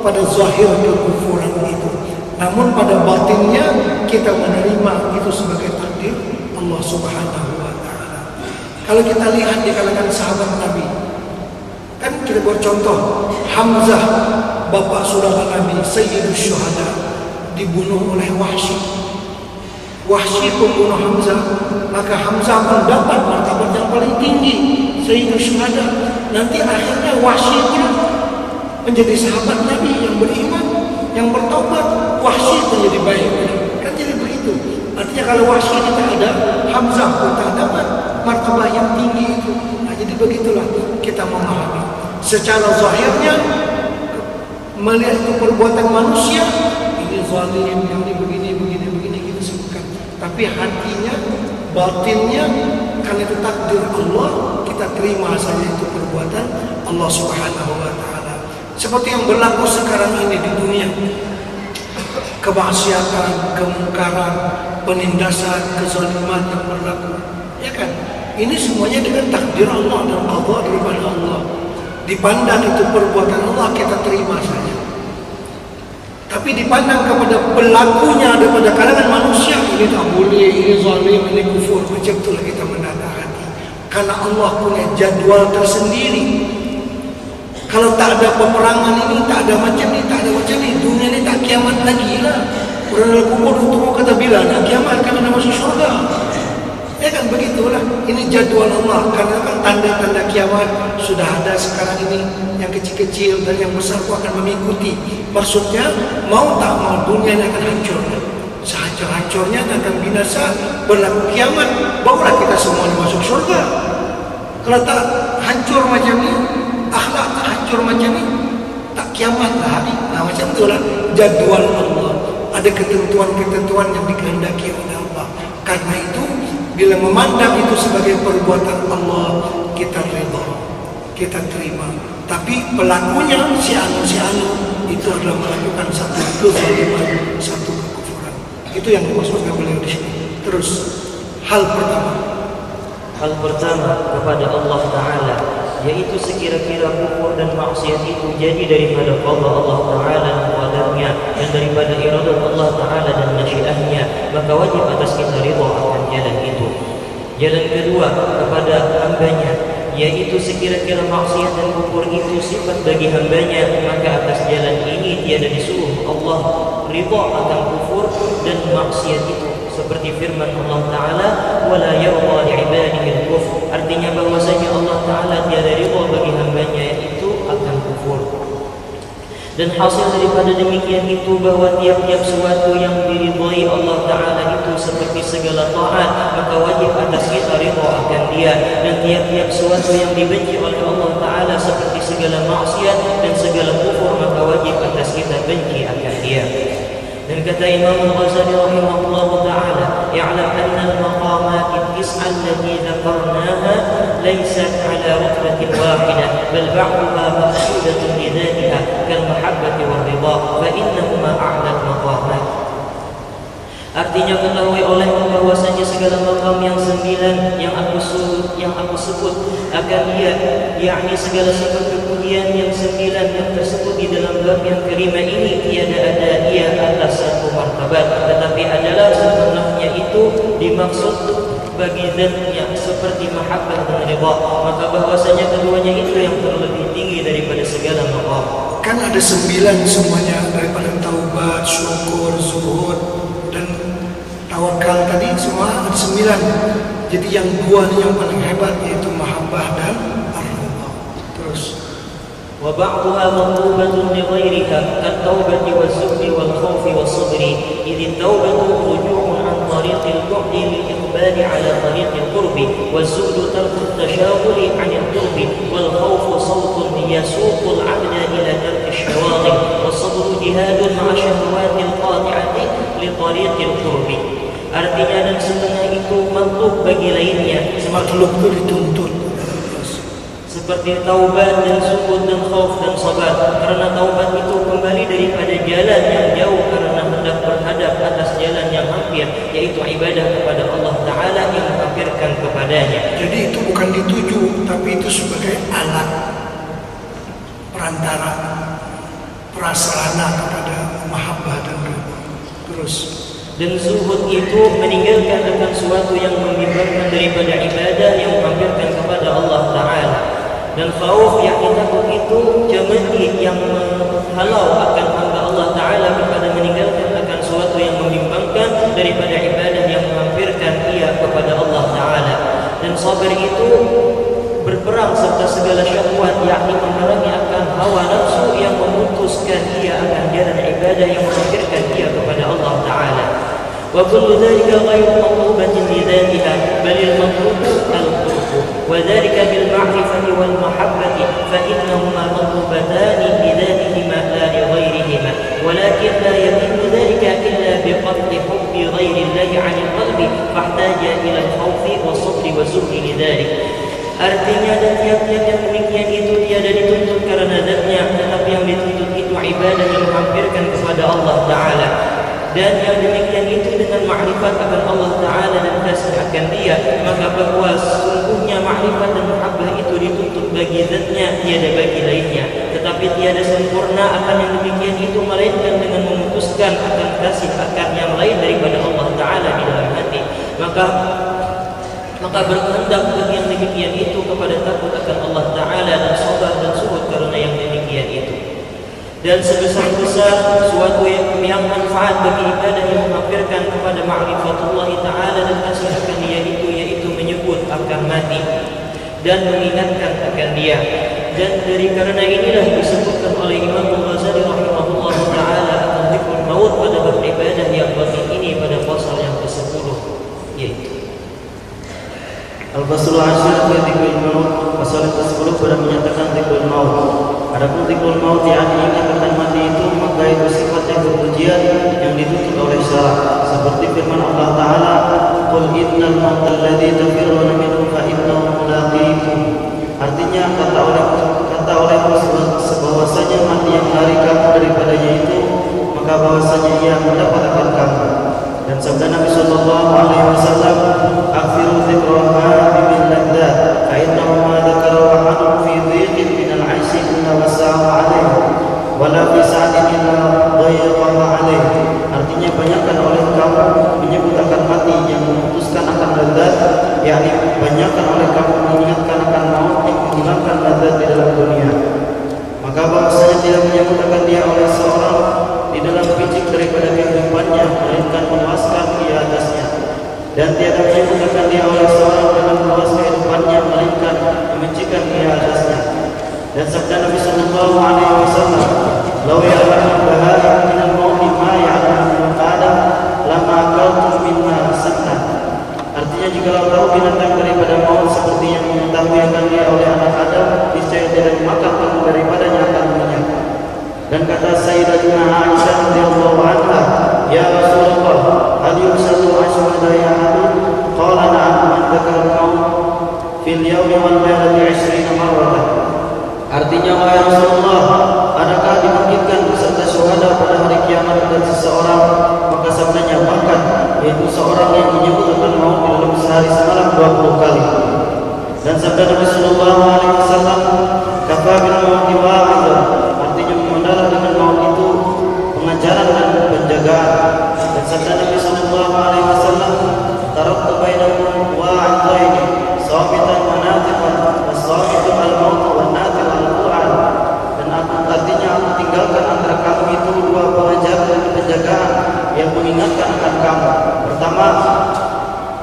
pada zahir kekufuran itu. Namun pada batinnya kita menerima itu sebagai takdir Allah Subhanahu wa taala. Kalau kita lihat di kalangan sahabat Nabi, kan kita buat contoh, Hamzah, bapak saudara Nabi, Sayyidus Syuhada, dibunuh oleh Wahsy. Wahsy pembunuh Hamzah, maka Hamzah mendapat martabat yang paling tinggi, Sayyidus Syuhada. Nanti akhirnya Wahsy pun menjadi sahabat Nabi yang beriman, yang bertobat. Wahsy menjadi baik. Kan jadi begitu. Artinya kalau Wahsy kita ada, Hamzah pun tak dapat martabat yang tinggi itu. Nah, jadi begitulah kita memahami. Secara zahirnya melihat itu perbuatan manusia, ini zalim, yang ini begini kita sebutkan. Tapi hatinya, batinnya, karena itu takdir Allah, kita terima saja itu perbuatan Allah Subhanahu wa taala. Seperti yang berlaku sekarang ini di dunia. Kemaksiatan, kemungkaran, penindasan, kezaliman yang berlaku. Ya kan? Ini semuanya dengan takdir Allah dan qada daripada Allah. Dipandang itu perbuatan Allah, kita terima saja. Tapi dipandang kepada pelakunya daripada kalangan manusia, ini tak boleh, ini zalim, ini kufur, macam itulah kita menata hati. Karena Allah punya jadwal tersendiri. Kalau tak ada peperangan ini, tak ada macam ini, tak ada macam ini, dunia ini tak kiamat lagi lah. Orang dalam kubur itu mau kata bila nak kiamat, kan ada masuk surga. Ya kan begitulah. Ini jadwal Allah. Karena kan tanda-tanda kiamat sudah ada sekarang ini, yang kecil-kecil dan yang besar pun akan mengikuti. Maksudnya mau tak mau dunia ini akan hancur. Sehancur-hancurnya akan binasa, berlaku kiamat, barulah kita semua masuk surga. Kalau tak hancur macam ini, akhlak tak hancur macam ini, tak kiamat lah hari. Nah macam itulah jadwal Allah. Ada ketentuan-ketentuan yang dikehendaki oleh Allah. Karena itu bila memandang itu sebagai perbuatan Allah, kita redha, kita terima. Tapi pelakunya si anu itu adalah melakukan satu kezaliman, satu kekufuran. Itu yang dimaksudkan beliau di sini. Terus hal pertama kepada Allah Ta'ala, yaitu sekira-kira kufur dan maksiat itu jadi daripada qada Allah Ta'ala dan qadarnya, dan daripada iradat Allah Ta'ala dan masyiahnya, maka wajib atas kita ridha akan jalan itu. Jalan kedua kepada hambanya, yaitu sekira-kira maksiat dan kufur itu sifat bagi hambanya, maka atas jalan ini tiada disuruh Allah ridha akan kufur dan maksiat itu, seperti firman Allah Ta'ala, wala yarda li'ibadihi al-kufr, artinya bahwasanya Allah Ta'ala tiada ridha bagi hambanya itu akan kufur. Dan hasil daripada demikian itu bahwa tiap-tiap sesuatu yang diridhai Allah Ta'ala itu seperti segala taat, maka wajib atas kita ridha akan dia. Dan tiap-tiap sesuatu yang dibenci oleh Allah Ta'ala seperti segala maksiat dan segala kufur, maka wajib atas kita benci akan dia. Dan kata Imam Al-Ghazali rahimahullah ta'ala, i'lam anna al-maqamat at-tis'a allati dhakarnaha laysat ala rutbatin wahidah bal ba'daha maqsudatun li dhatiha kal mahabbati war ridha fa innahuma a'la al-maqamat. Artinya ketahui olehmu bahwasanya segala makam yang 9 yang aku sebut akan dia, yakni segala sifat kemuliaan yang 9 yang tersebut di dalam bab yang kelima ini, tiada ada ia atas satu martabat, tetapi adalah sebenarnya itu dimaksud bagi zatnya seperti mahabbah dan ridha, maka bahwasanya keduanya itu yang terlebih tinggi daripada segala makam. Kan ada 9 semuanya, daripada taubat, syukur, zuhud dan tawakal tadi semua ada 9. Jadi yang 2 yang paling hebat yaitu mahabbah dan ar-ridha. Terus wa ba'daha matlubatun li ghairiha kat-taubati waz-zuhdi wal-khawfi was-sabri idh at-taubatu ruju'un an tariqil bu'di lil-iqbali 'ala tariqil qurbi waz-zuhdu tarku at-tashaghuli 'an al-qurbi wal-khawfu sawtun yasuqu al-'abda ila tarki ash-shawaghil was-sabru jihadun ma'a shahwatil qati'ati li tariqil qurbi. Artinya dan setengah itu makhluk bagi lainnya, makhluk itu dituntut seperti taubat dan sukun dan khauf dan sabar, karena taubat itu kembali daripada jalan yang jauh karena hendak berhadap atas jalan yang hampir, yaitu ibadah kepada Allah Ta'ala yang menghampirkan kepadanya. Jadi itu bukan dituju, tapi itu sebagai alat perantara, prasarana kepada mahabbah dan ridha. Terus dan zuhud itu meninggalkan akan sesuatu yang membimbangkan daripada ibadah yang menghampirkan kepada Allah Ta'ala. Dan khauf yakni takut itu cemeti yang menghalau akan hamba Allah Ta'ala kepada meninggalkan akan sesuatu yang membimbangkan daripada ibadah yang menghampirkan ia kepada Allah Ta'ala. Dan sabar itu berperang serta segala syahwat, yakni menghalangi akan hawa nafsu yang memutuskan ia akan jalan ibadah yang menghampirkan ia kepada Allah Ta'ala. Wa kullu dhalika ghayru matlubatin li dhatiha bal al-matlub al-qurb wa dhalika bil ma'rifati wal mahabbati fa innahuma matlubatan li dhatihima la li ghayrihima walakin la yakunu dhalika illa bi qat'i hubbi ghayri Allah 'ala al-qalbi fahtaja ila al-khawfi was-sabri wa-zuhdi li dhalik. Artinya dan tiap-tiap yang demikian itu tiada dituntut karena zatnya, tetapi yang dituntut itu ibadah yang menghampirkan kepada Allah Ta'ala. Dan yang demikian itu dengan makrifat akan Allah Ta'ala dan kasih akan dia, maka bahwa sungguhnya makrifat dan mahabbah itu dituntut bagi zatnya, tiada bagi lainnya. Tetapi tiada sempurna akan yang demikian itu melainkan dengan memutuskan akan kasih akan yang lain daripada Allah Ta'ala di dalam hati. Maka berkehendak bagi yang demikian itu kepada takut akan Allah Ta'ala dan sabar dan zuhud karena yang demikian itu. Dan sebesar-besar suatu yang manfaat bagi ibadah yang menghampirkan kepada ma'rifatullah Ta'ala dan kasih akan dia itu, yaitu menyebut akan mati dan mengingatkan akan dia. Dan dari karena inilah disebutkan oleh Imam Al-Ghazali rahimahullah Ta'ala akan zikrul maut pada bab ibadah yang batin ini pada pasal yang ke-10, yaitu Al-Faslul Ashir fi Dzikril Maut. Pasal ke-10 pada menyatakan dzikrul maut. Adapun dzikrul maut yakni ingat akan mati itu, maka itu sifatnya kepujian yang dituntut oleh syarak, seperti firman Allah Ta'ala, qul innal mautal ladzi tafirruna minhu fa innahu mulaqikum. Artinya kata olehmu bahwasanya mati yang lari kamu daripadanya itu, maka bahwasanya ia mendapatkan kamu. Dan sabda Nabi sallallahu alaihi wasallam, akhfiru dzikraha bimin ladzat fa innahu ma dzakara ahadun fi dhiqin min al-'aishi illa wasa'ahu 'alaihi wa la fi sa'atin illa dhayyaqahu 'alaihi. Artinya banyakkan oleh kamu menyebut akan mati yang memutuskan akan ladzat, yakni banyakkan oleh kamu mengingatkan akan maut yang oleh seorang di dalam picik daripada kehidupannya, melainkan meluaskan ia atasnya. Dan tiada menyebutkan dia oleh seorang dalam luas kehidupannya, melainkan membencikan ia atasnya. Dan sabda Nabi sallallahu alaihi wasallam, "Law ya'lamu bahaya min al-maut ma ya'lamu Adam, lama akaltu minna sannan." Artinya, jikalau tahu binatang daripada maut seperti yang mengetahui akan dia oleh anak Adam, niscaya tidak memakan kamu daripadanya akan minyak. Dan kata Sayyidatuna Aisyah radhiyallahu anha, "Ya Rasulullah, hal yusadu aswada ya ahadun?" Qala na'am, man dzakara al-maut fil yawmi wal lailati 20 marratan. Artinya, wahai Rasulullah, adakah dimungkinkan beserta syuhada pada hari kiamat dan seseorang? Maka sabdanya, bahkan, yaitu seorang yang menyebut akan maut di dalam sehari semalam 20 kali. Dan sabda Nabi sallallahu alaihi wasallam, "Kafa bil mauti wa'idhan." Artinya, memandalah dengan maut itu pengajaran dan penjagaan. Dan sabda Nabi sallallahu alaihi wasallam, "Taraktu bainakum wa'idhaini, sabitan wa natiqan, was-sabitu al-maut wa natiq al-Qur'an." Dan artinya, aku tinggalkan antara kamu itu dua pengajaran dan penjagaan yang mengingatkan akan kamu. Pertama,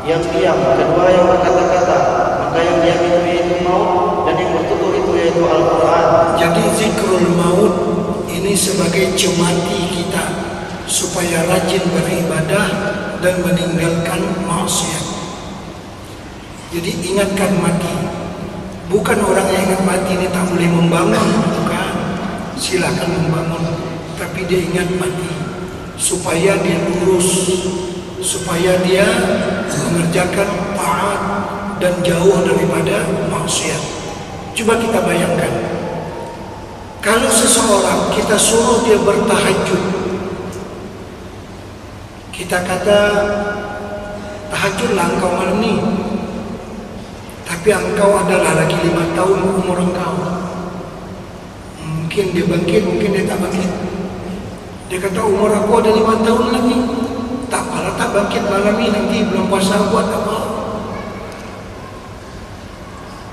yang diam, kedua yang berkata-kata. Maka yang diam itu yaitu maut, dan yang bertutur itu yaitu Al-Quran. Jadi zikrul maut ini sebagai cemati kita supaya rajin beribadah dan meninggalkan maksiat. Jadi ingatkan mati. Bukan orang yang ingat mati ini tak boleh membangun, bukan. Silakan membangun, tapi dia ingat mati supaya dia lurus, supaya dia mengerjakan taat dan jauh daripada maksiat. Coba kita bayangkan, kalau seseorang kita suruh dia bertahajud, kita kata, tahajudlah engkau malam ini, tapi engkau adalah lagi 5 tahun umur engkau. Mungkin dia bangkit, mungkin dia tak bangkit. Dia kata, umur aku ada 5 tahun lagi, tak apalah, tak bangkit malam ini, nanti belum puasa buat apa.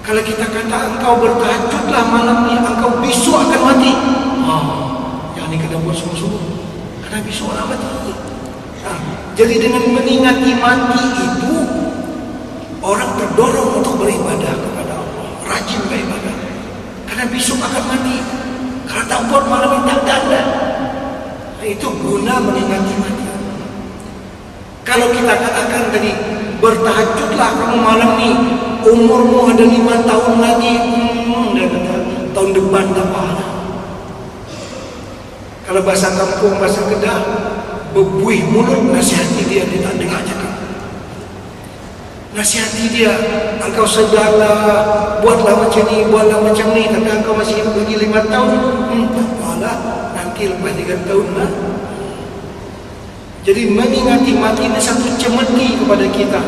Kalau kita kata engkau bertahajudlah malam ini, engkau besok akan mati. Yang ini kena buat sungguh-sungguh, karena besok orang mati. Jadi dengan meningati mati itu, orang terdorong untuk beribadah kepada Allah, rajin beribadah, karena besok akan mati. Kalau tak buat malam ini tak ada. Itu guna meningati mati. Kalau kita katakan tadi, bertahajudlah kamu malam ini, umurmu ada 5 tahun lagi, dia kata, tahun depan tak apa. Kalau bahasa kampung, bahasa Kedah, bebuih mulut, nasihati dia, dia tak dengar cakap. Nasihati dia, engkau sedarlah, buatlah macam ni, buatlah macam ni, tapi engkau masih bagi 5 tahun, tak apalah, nanti lepas 3 tahun lah. Jadi mengingati mati ini satu cemeti kepada kita,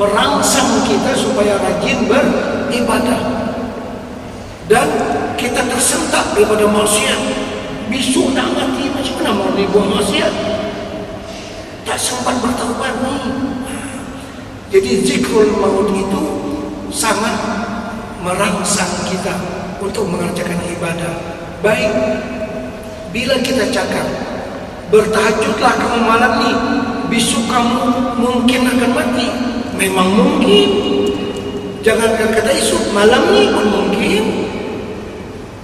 merangsang kita supaya rajin beribadah, dan kita tersentak daripada maksiat. Besok nak mati, macam mana mau dibuang maksiat? Tak sempat bertaubat ni. Jadi zikrul maut itu sangat merangsang kita untuk mengerjakan ibadah. Baik, bila kita cakap bertahajudlah kamu malam ni, besok kamu mungkin akan mati, memang mungkin. Jangankan kata esok, malam ni pun mungkin.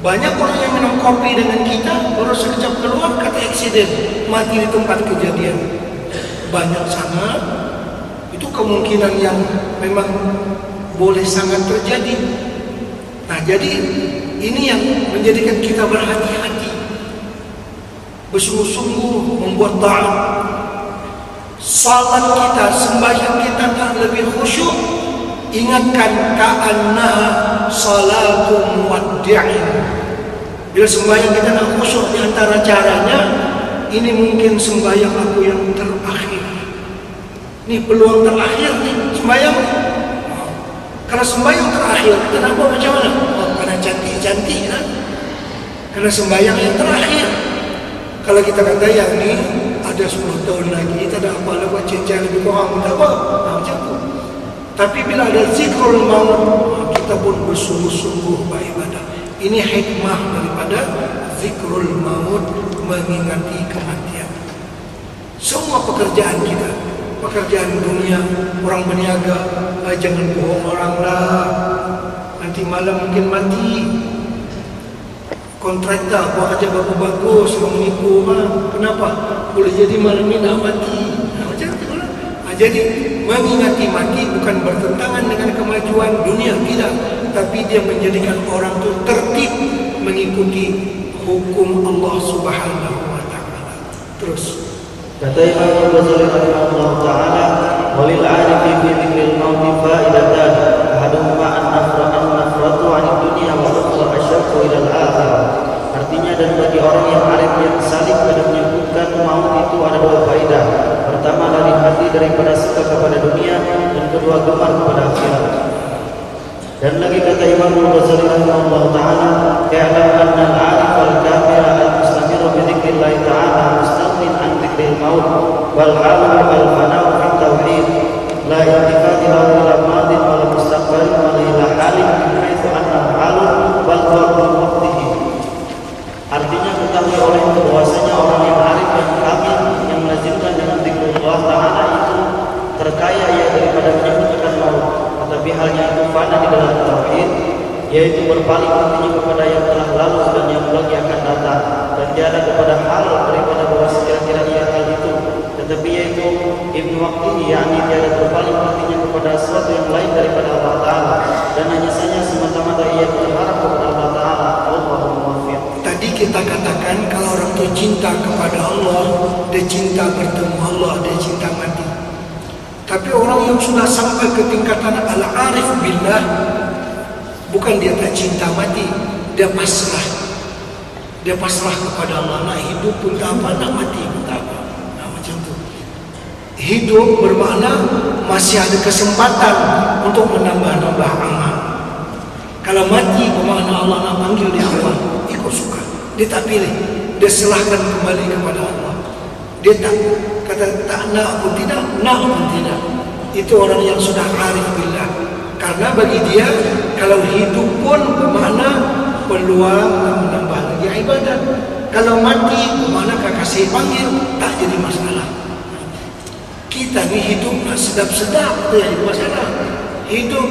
Banyak orang yang minum kopi dengan kita, baru sekejap keluar kata aksiden, mati di tempat kejadian. Banyak sangat. Itu kemungkinan yang memang boleh sangat terjadi. Nah, jadi ini yang menjadikan kita berhati-hati, bersungguh-sungguh membuat taat. Salat kita, sembahyang kita tak lebih khusyuk. Ingatkan, ka'annaha salatu muwaddi'in. Bila sembahyang kita nak khusyuk, di antara caranya, ini mungkin sembahyang aku yang terakhir. Ini peluang terakhir nih, sembahyang. Kalau sembahyang terakhir, kita nak buat macam mana? Karena cantik-cantik kan? Karena sembahyang yang terakhir. Kalau kita kata yang ni ada 10 tahun lagi, tak ada apa-apa buat cincang lebih kurang, tak apa, macam tu. Tapi bila ada zikrul maut, kita pun bersungguh-sungguh beribadah. Ini hikmah daripada zikrul maut mengingati kematian. Semua pekerjaan kita, pekerjaan dunia, orang berniaga, jangan bohong orang lah, nanti malam mungkin mati. Kontraktor buat kerja bagus-bagus, orang menipu mah. Kenapa? Boleh jadi malam ini nak mati. Macam tu lah. Jadi mengingati mati bukan bertentangan dengan kemajuan dunia, tidak. Tapi dia menjadikan orang itu tertib mengikuti hukum Allah Subhanahu wa Ta'ala. Terus kata Imam Al-Ghazali rahimahullah ta'ala, walil arifi fi dzikril mauti faidatan ahaduhuma an-nafratu 'anid dunya wa ukhra asyaqqu ila al-akhirah. Artinya, dan bagi orang yang arif yang salih pada menyebutkan maut itu ada dua faedah. Pertama, dari hati daripada suka kepada dunia, dan kedua gemar kepada akhirat. Dan lagi kata Imam Al-Ghazali rahimahullah ta'ala, ya'lam anna al-arif al-kamil al-mustamir bi dzikrillah ta'ala mustaghnin an dzikril maut wal 'alam al-fana'u fi tauhid la intifati lahu ila madin wal mustaqbal wa ila halin min haitsu annahu halun wal waqtu waqtihi. Artinya, ketahui oleh bahwasanya orang yang arif dan kamil yang melazimkan dengan zikrullah ta'ala itu terkaya ia daripada menyebutkan maut, tetapi halnya itu fana di dalam tauhid, yaitu berpaling hatinya kepada yang telah lalu dan yang lagi akan datang, dan tiada kepada hal daripada bahwa sekira-kira ia hal itu, tetapi yaitu ibnu waqtihi, yakni tiada berpaling hatinya kepada sesuatu yang lain daripada Allah Ta'ala, dan hanya saja semata-mata ia berharap kepada Allah Ta'ala. Allahumma muwaffiq. tadi kita katakan kalau orang itu cinta kepada Allah, dia cinta bertemu Allah, dia cinta mati. Tapi orang yang sudah sampai ke tingkatan al-arif billah, bukan dia tak cinta mati, dia pasrah. Dia pasrah kepada Allah. Nak hidup pun tak apa, nak mati pun tak apa. Nah, macam tu. Hidup bermakna masih ada kesempatan untuk menambah-nambah amal. Kalau mati bermakna Allah nak panggil dia apa, ikut suka. Dia tak pilih, dia serahkan kembali kepada Allah. Dia tak kata tak nak pun tidak, nak pun tidak. Itu orang yang sudah arif billah. Karena bagi dia, kalau hidup pun bermakna peluang menambah lagi ibadat. Kalau mati bermakna kasih panggil, tak jadi masalah. Kita ni hidup nak sedap-sedap, tak jadi masalah. Hidup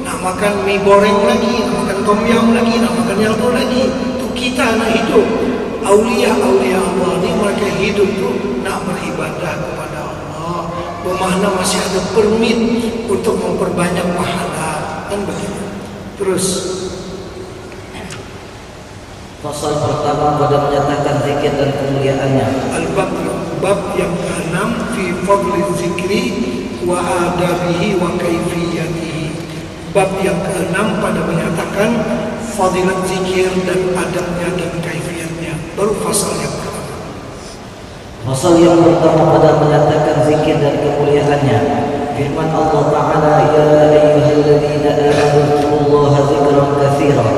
nak makan mie goreng lagi, nak makan tom yum lagi, nak makan yang tu lagi. Itu kita nak hidup. Aulia-aulia Allah ni mereka hidup tu nak beribadah kepada Allah, bermakna masih ada permit untuk memperbanyak pahala, kan begitu. Terus Pasal pertama pada menyatakan zikir dan kemuliaannya. bab yang ke-6 fi fadli zikri wa adabihi wa kaifiyatihi. Bab yang ke-6 pada menyatakan fadilat zikir dan adabnya dan kaifiyatnya. Baru fasal yang pertama. Pasal yang pertama pada menyatakan zikir dan kemuliaannya. Firman Allah Ta'ala, ya ayyuhalladzina amanu dzkurullaha dzikran katsiran.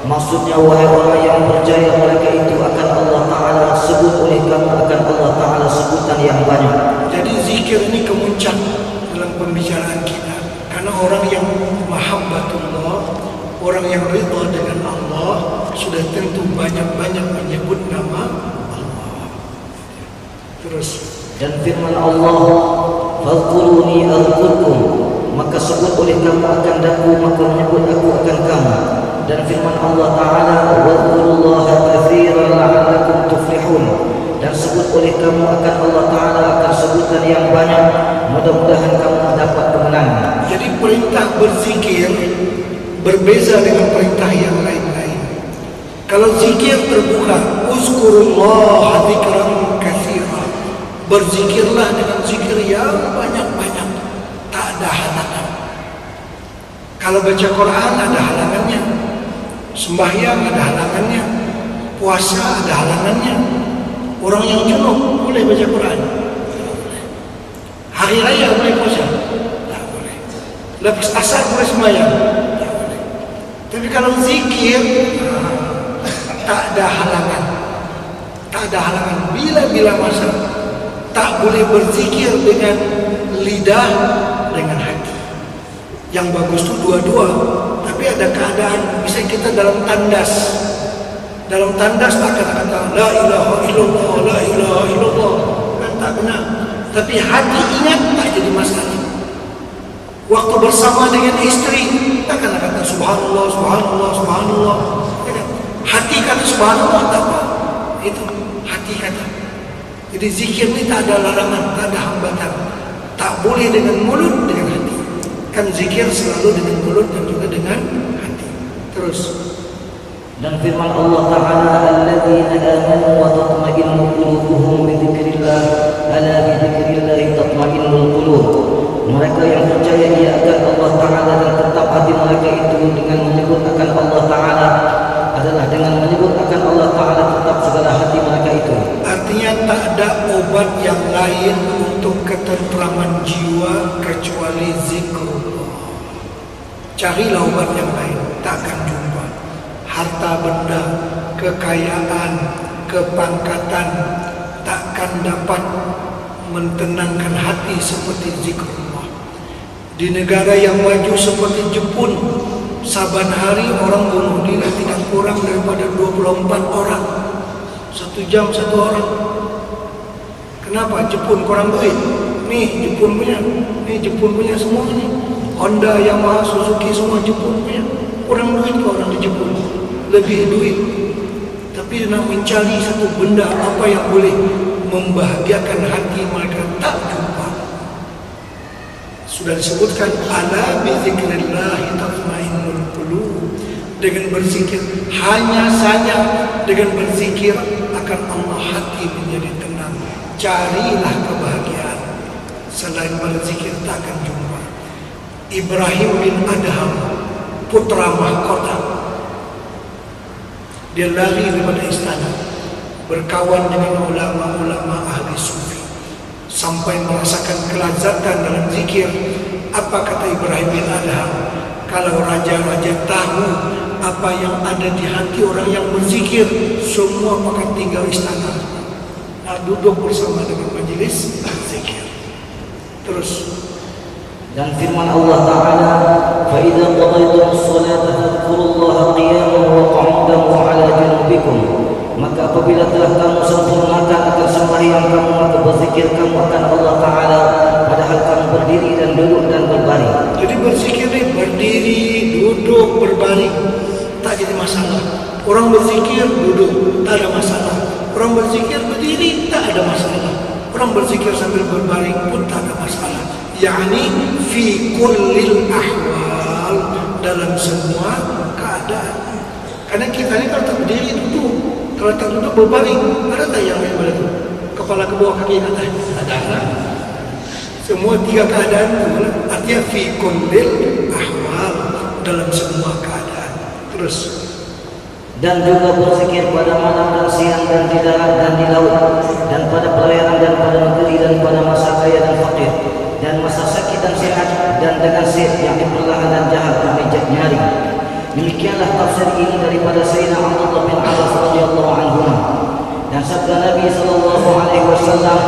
Maksudnya, wahai orang yang percaya, mereka itu akan Allah Ta'ala sebut oleh kamu, akan Allah Ta'ala sebutan yang banyak. Jadi zikir ini kemuncak dalam pembicaraan kita. Karena orang yang mahabbatullah, orang yang ridha dengan Allah, sudah tentu banyak-banyak menyebut nama Allah. Terus, Dan firman Allah, fadhkuruni azkurkum, maka sebut oleh kamu akan aku, maka menyebut aku akan kamu. Dan firman Allah Ta'ala, wadhkurullaha katsiran la'allakum tuflihun, dan sebut oleh kamu akan Allah Ta'ala akan sebutan yang banyak, mudah-mudahan kamu mendapat kemenangan. jadi perintah berzikir berbeza dengan perintah yang lain-lain. Kalau zikir terbuka, uzkurullaha dzikran katsiran, berzikirlah dengan zikir yang banyak-banyak, tak ada halangan. Kalau baca Quran ada halangannya, sembahyang ada halangannya, puasa ada halangannya. Orang yang junub boleh baca Quran, hari raya boleh puasa, tak boleh. Lepas asar boleh sembahyang, tak boleh. Tapi kalau zikir tak ada halangan, tak ada halangan bila-bila masa. Tak boleh berzikir dengan lidah, dengan hati. Yang bagus itu dua-dua. Tapi ada keadaan, bisa kita dalam tandas, Dalam tandas tak akan kata la ilaha illallah, la ilaha illallah, kan tak benar. Tapi hati ingat tak jadi masalah. Waktu bersama dengan istri tak akan kata subhanallah, subhanallah, subhanallah. Hati kata subhanallah tak apa. Itu hati kata. Jadi zikir ni tak ada larangan, tak ada hambatan. Tak boleh dengan mulut, dengan hati. Kan zikir selalu dengan mulut dan juga dengan hati. Terus. Dan firman Allah Ta'ala, alladzina amanu wa tatma'innu qulubuhum bi dzikrillah, ala bi dzikrillah tatma'innul qulub. Mereka yang percaya ia akan Allah Ta'ala dan tetap hati mereka itu dengan menyebut akan Allah Ta'ala adalah dengan menyebut akan Allah Ta'ala tetap segala hati mereka itu. Artinya tak ada obat yang lain untuk ketenteraman jiwa kecuali zikrullah. Carilah obat yang lain, tak akan jumpa. Harta benda, kekayaan, kepangkatan takkan dapat mentenangkan hati seperti zikrullah. Di negara yang maju seperti Jepun, saban hari orang bunuh diri tidak kurang daripada 24 orang. 1 jam 1 orang. Kenapa? Jepun kurang duit. Nih Jepun punya, nih Jepun punya semua nih. Honda, Yamaha, Suzuki semua Jepun punya. Kurang duit ke orang di Jepun? Lebih duit. Tapi nak mencari satu benda apa yang boleh membahagiakan hati mereka tak jumpa. Sudah disebutkan ala bi dzikrillah tatma'innul qulub. Dengan berzikir, hanya saja dengan berzikir akan Allah hati menjadi tenang. Carilah kebahagiaan. Selain berzikir tak akan jumpa. Ibrahim bin Adham, putra mahkota, dia lari daripada istana, berkawan dengan ulama-ulama ahli sufi, sampai merasakan kelazatan dalam zikir. Apa kata Ibrahim bin Adham? Kalau raja-raja tahu apa yang ada di hati orang yang berzikir, semua akan tinggal istana, nah duduk bersama dengan majelis zikir. Terus. Dan firman Allah Ta'ala, فَإِذَا قَضَيْتُمُ الصَّلَاةَ فَاذْكُرُوا اللَّهَ قِيَامًا وَقُعُودًا وَعَلَى جُنُوبِكُمْ. Maka apabila telah kamu sempurnakan akan sembahyang kamu, maka berzikir kamu akan Allah Ta'ala padahal kamu berdiri dan duduk dan berbaring. Jadi berzikir ni berdiri, duduk, berbaring tak jadi masalah. Orang berzikir duduk tak ada masalah. Orang berzikir berdiri tak ada masalah. Orang berzikir sambil berbaring pun tak ada masalah. Yani fi kullil ahwal, dalam semua keadaan. Karena kita ni kalau tak berdiri duduk, kalau tak duduk berbaring, ada tak yang lain itu? Kepala ke bawah, kaki ke atas? Ada. Semua 3 keadaan itu artinya fi kullil ahwal, dalam semua keadaan. Terus. Dan juga berzikir pada malam dan siang dan di darat dan di laut, dan pada pelayanan dan pada negeri dan pada masa kaya dan fakir, dan masa sakit dan sehat, dan dengan sihir yang perlahan dan jahat dan nyari. Demikianlah tafsir ini daripada Sayyidina Abdullah bin Abbas radhiyallahu anhu. Dan sabda Nabi sallallahu alaihi wasallam,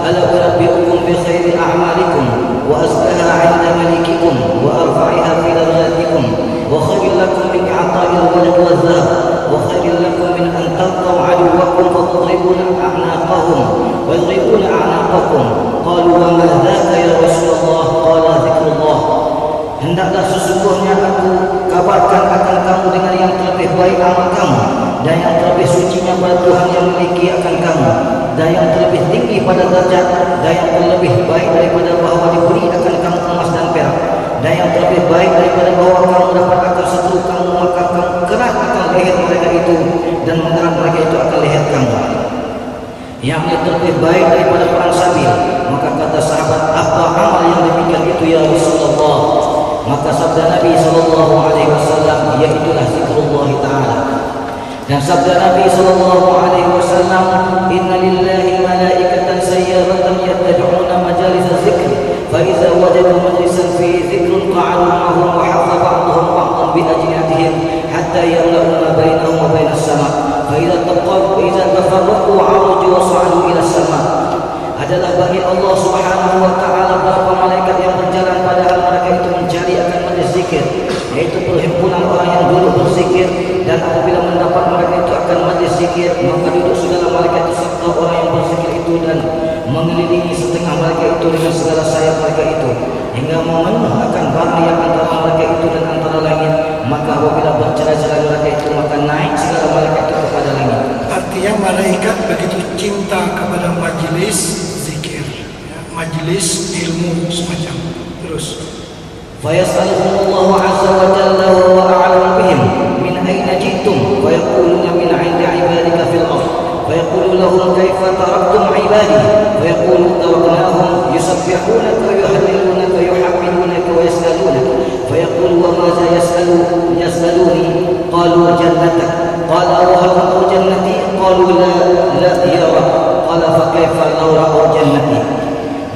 ala unabbiukum bi khairi a'malikum wa azkaha 'inda malikikum wa arfa'iha fi darajatikum wa khairul lakum min i'ta'il walad wa dhahab wa khairul lakum min an talqaw 'aduwwakum fatadribuna a'naqahum wa yadribuna a'naqakum. Qalu wa ma dhaka ya Rasulullah? Qala dzikrullah. Hendaklah sesungguhnya aku kabarkan akan kamu dengan yang terlebih baik amal kamu, dan yang terlebih sucinya pada Tuhan yang memiliki akan kamu, dan yang terlebih tinggi pada derajat, dan yang terlebih baik daripada bahawa diberi akan kamu emas dan perak, dan yang terlebih baik daripada bahawa kamu dapat akan seteru kamu, maka kamu kerat akan leher mereka itu, dan menyerang mereka itu akan leher kamu. Yang terlebih baik daripada perang sabil. Maka kata sahabat, apa amal yang demikian itu ya Rasulullah? Maka sabda Nabi SAW, iaitulah zikrullah ta'ala. Dan sabda Nabi SAW, inna lillahi malaikatan sayyaratan yattabi'una majalis zikr, fa iza wajadu majlisan fi zikrun qa'adu ma'hum wa hafza ba'duhum ba'dan bi ajnatihim hatta yamla'u ma bainahum wa bainas sama', fa iza tafarraqu 'araju wa sa'adu ila sama'. Adalah bagi Allah Subhanahu wa ta'ala beberapa malaikat yang berjalan padahal mereka itu mencari akan majlis zikir, yaitu perhimpunan orang yang duduk berzikir, dan apabila mendapat mereka itu akan meminta kepada majlis zikir, ya, majlis ilmu semacam. Terus فيسألهم الله عز وجل وهو أعلم بهم من أين جئتم فيقولون من عند عبادك في الأرض فيقول لهم كيف تركتم عبادي فيقول تركناهم يسبحونك ويهللونك ويحمدونك ويسألونك فيقول وماذا يسألوني قالوا جنتك قال وهل رأوا جنتي قالوا لا يا رب قال فكيف لو رأوا جنتي.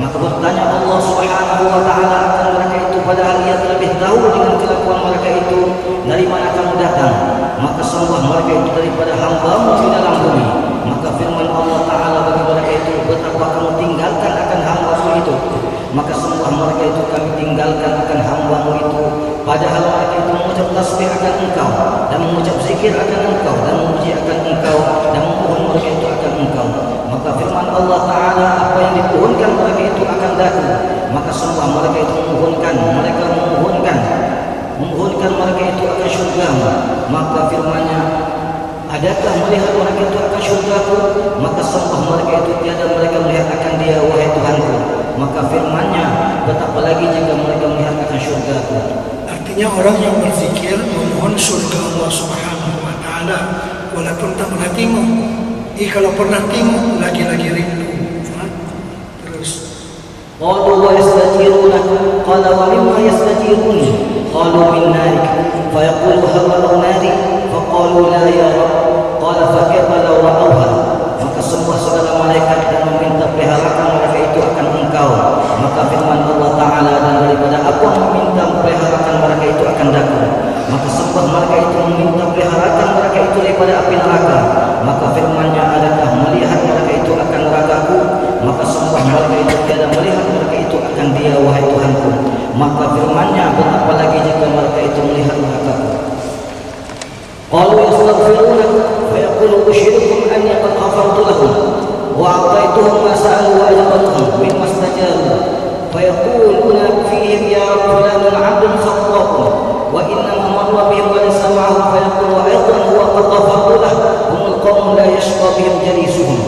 Maka bertanya Allah Subhanahu wa taala akan mereka itu padahal ia terlebih tahu dengan kelakuan mereka itu dari mana kamu datang. Maka sembah mereka itu daripada hamba-Mu di dalam bumi. Maka firman Allah taala bagi mereka itu betapa kamu tinggalkan akan hamba-Mu itu. Maka sembah mereka itu kami tinggalkan akan hamba-Mu itu padahal mereka itu mengucap tasbih akan Engkau dan mengucap zikir akan Engkau dan memuji akan Engkau dan memohon mereka itu akan Engkau. Maka firman Allah taala apa yang dipohonkan mereka itu akan daku. Maka sembah mereka itu memohonkan mereka itu akan syurga-Mu. Maka firman-Nya adakah melihat mereka itu akan syurga-Ku? Maka sembah mereka itu tiada mereka melihat akan Dia wahai Tuhanku. Maka firman-Nya betapa lagi jika mereka melihat akan syurga-Ku. artinya orang yang berzikir memohon surga Allah Subhanahu wa taala walaupun tak pernah tengok. Kalau pernah tengok lagi-lagi rindu. Terus قالوا ويستجيرونك قال ومما يستجيروني قالوا من نارك فيقول هل رأوا ناري فقالوا لا يا رب قال فكيف لو رأوها. Maka sembah segala malaikat dan meminta peliharakan mereka itu akan Engkau. Maka firman Allah taala dan daripada apa meminta peliharakan mereka itu akan daku. Maka sembah mereka itu meminta peliharakan mereka itu daripada api neraka. Maka firman-Nya adakah melihat mereka itu akan neraka-Ku? Maka sembah mereka itu tiada melihat mereka itu akan Dia wahai Tuhanku. Maka firman-Nya betapa lagi jika mereka itu melihat neraka-Ku. Qalu yastaghfirunaka fayaqulu ushirukum anni qad ghafartu lahum wa a'taytuhum ma sa'alu wa ajabtuhum mimma istajabu fayaquluna fihim ya fulanun 'abdun khata'un wa innama marra bihim wa sama'ahu fayaqulu aidan huwa qad ghafartu lahu humul qawmun la yashqa bihim jalisuhum.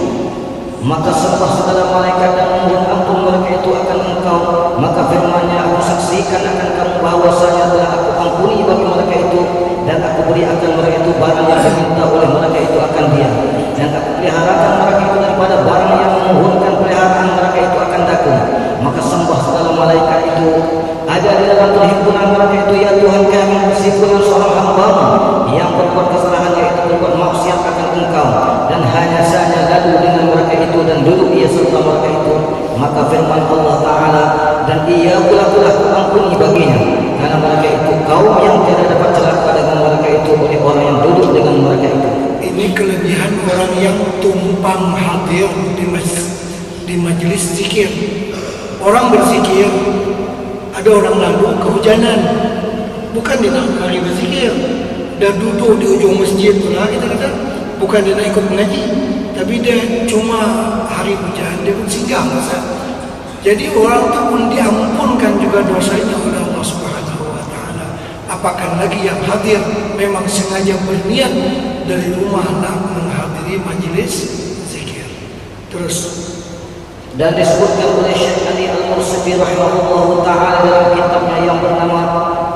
Maka sembah segala malaikat dan memohon ampun mereka itu akan Engkau. Maka firman-Nya aku saksikan akan kamu bahwasanya telah aku ampuni bagi mereka itu dan aku beri akan mereka itu barang yang diminta oleh mereka itu akan Dia dan aku peliharakan mereka itu daripada barang yang memohonkan peliharaan mereka itu akan daku. Maka sembah segala malaikat itu ada di dalam perhimpunan mereka itu ya Tuhan kami meskipun seorang hamba-Mu yang berbuat kesalahan yaitu berbuat maksiat akan Engkau dan hanya saja lalu dengan mereka itu dan duduk ia serta mereka itu. Maka firman Allah taala dan ia pula aku ampuni baginya karena mereka itu kaum yang tidak dapat celaka dengan mereka itu oleh orang yang duduk dengan mereka itu. ini kelebihan orang yang tumpang hadir di majelis zikir. Orang berzikir, ada orang lalu kehujanan, bukan dia nak lari berzikir, dah duduk di ujung masjid pula kita kata, bukan dia nak ikut mengaji, tapi dia cuma hari hujan dia pun singgah masa. Jadi orang tu pun diampunkan juga dosanya oleh Allah Subhanahu wa taala. Apakah lagi yang hadir memang sengaja berniat dari rumah nak menghadiri majelis zikir. Terus dan disebutkan oleh Syekh Ali Al-Mursifi rahimahullah ta'ala dalam kitabnya yang bernama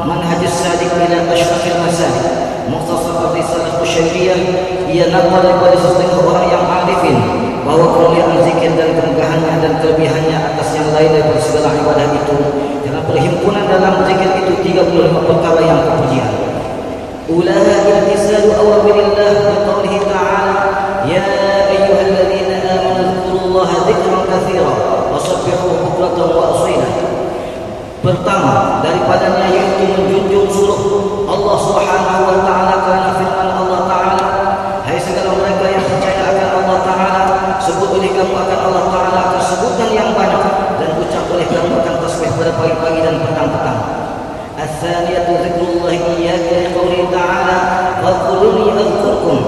Manhajus Sadiq ila Ashrafil Masalik Mukhtasar Risalah Qusyairiyah. Ia nakal daripada sesetengah orang yang arifin bahawa kemuliaan zikir dan kemegahannya dan kelebihannya atas yang lain daripada segala ibadah itu dalam perhimpunan dalam zikir itu 35 perkara yang kepujian. Ulaha iltisalu awamirillah biqaulihi ta'ala ya ayyuhalladzina amanu dzkurullaha dzikran katsira wasabbihuhu bukratan wa asila. Pertama daripadanya yaitu menjunjung suruh Allah Subhanahu wa taala kerana firman Allah taala hai segala mereka yang percaya akan Allah taala sebut oleh kamu akan Allah taala akan sebutan yang banyak dan ucap oleh kamu akan tasbih pada pagi-pagi dan petang-petang. Ats-tsaniyatu dzikrullahi iyyaka liqaulihi ta'ala fadhkuruni adzkurkum.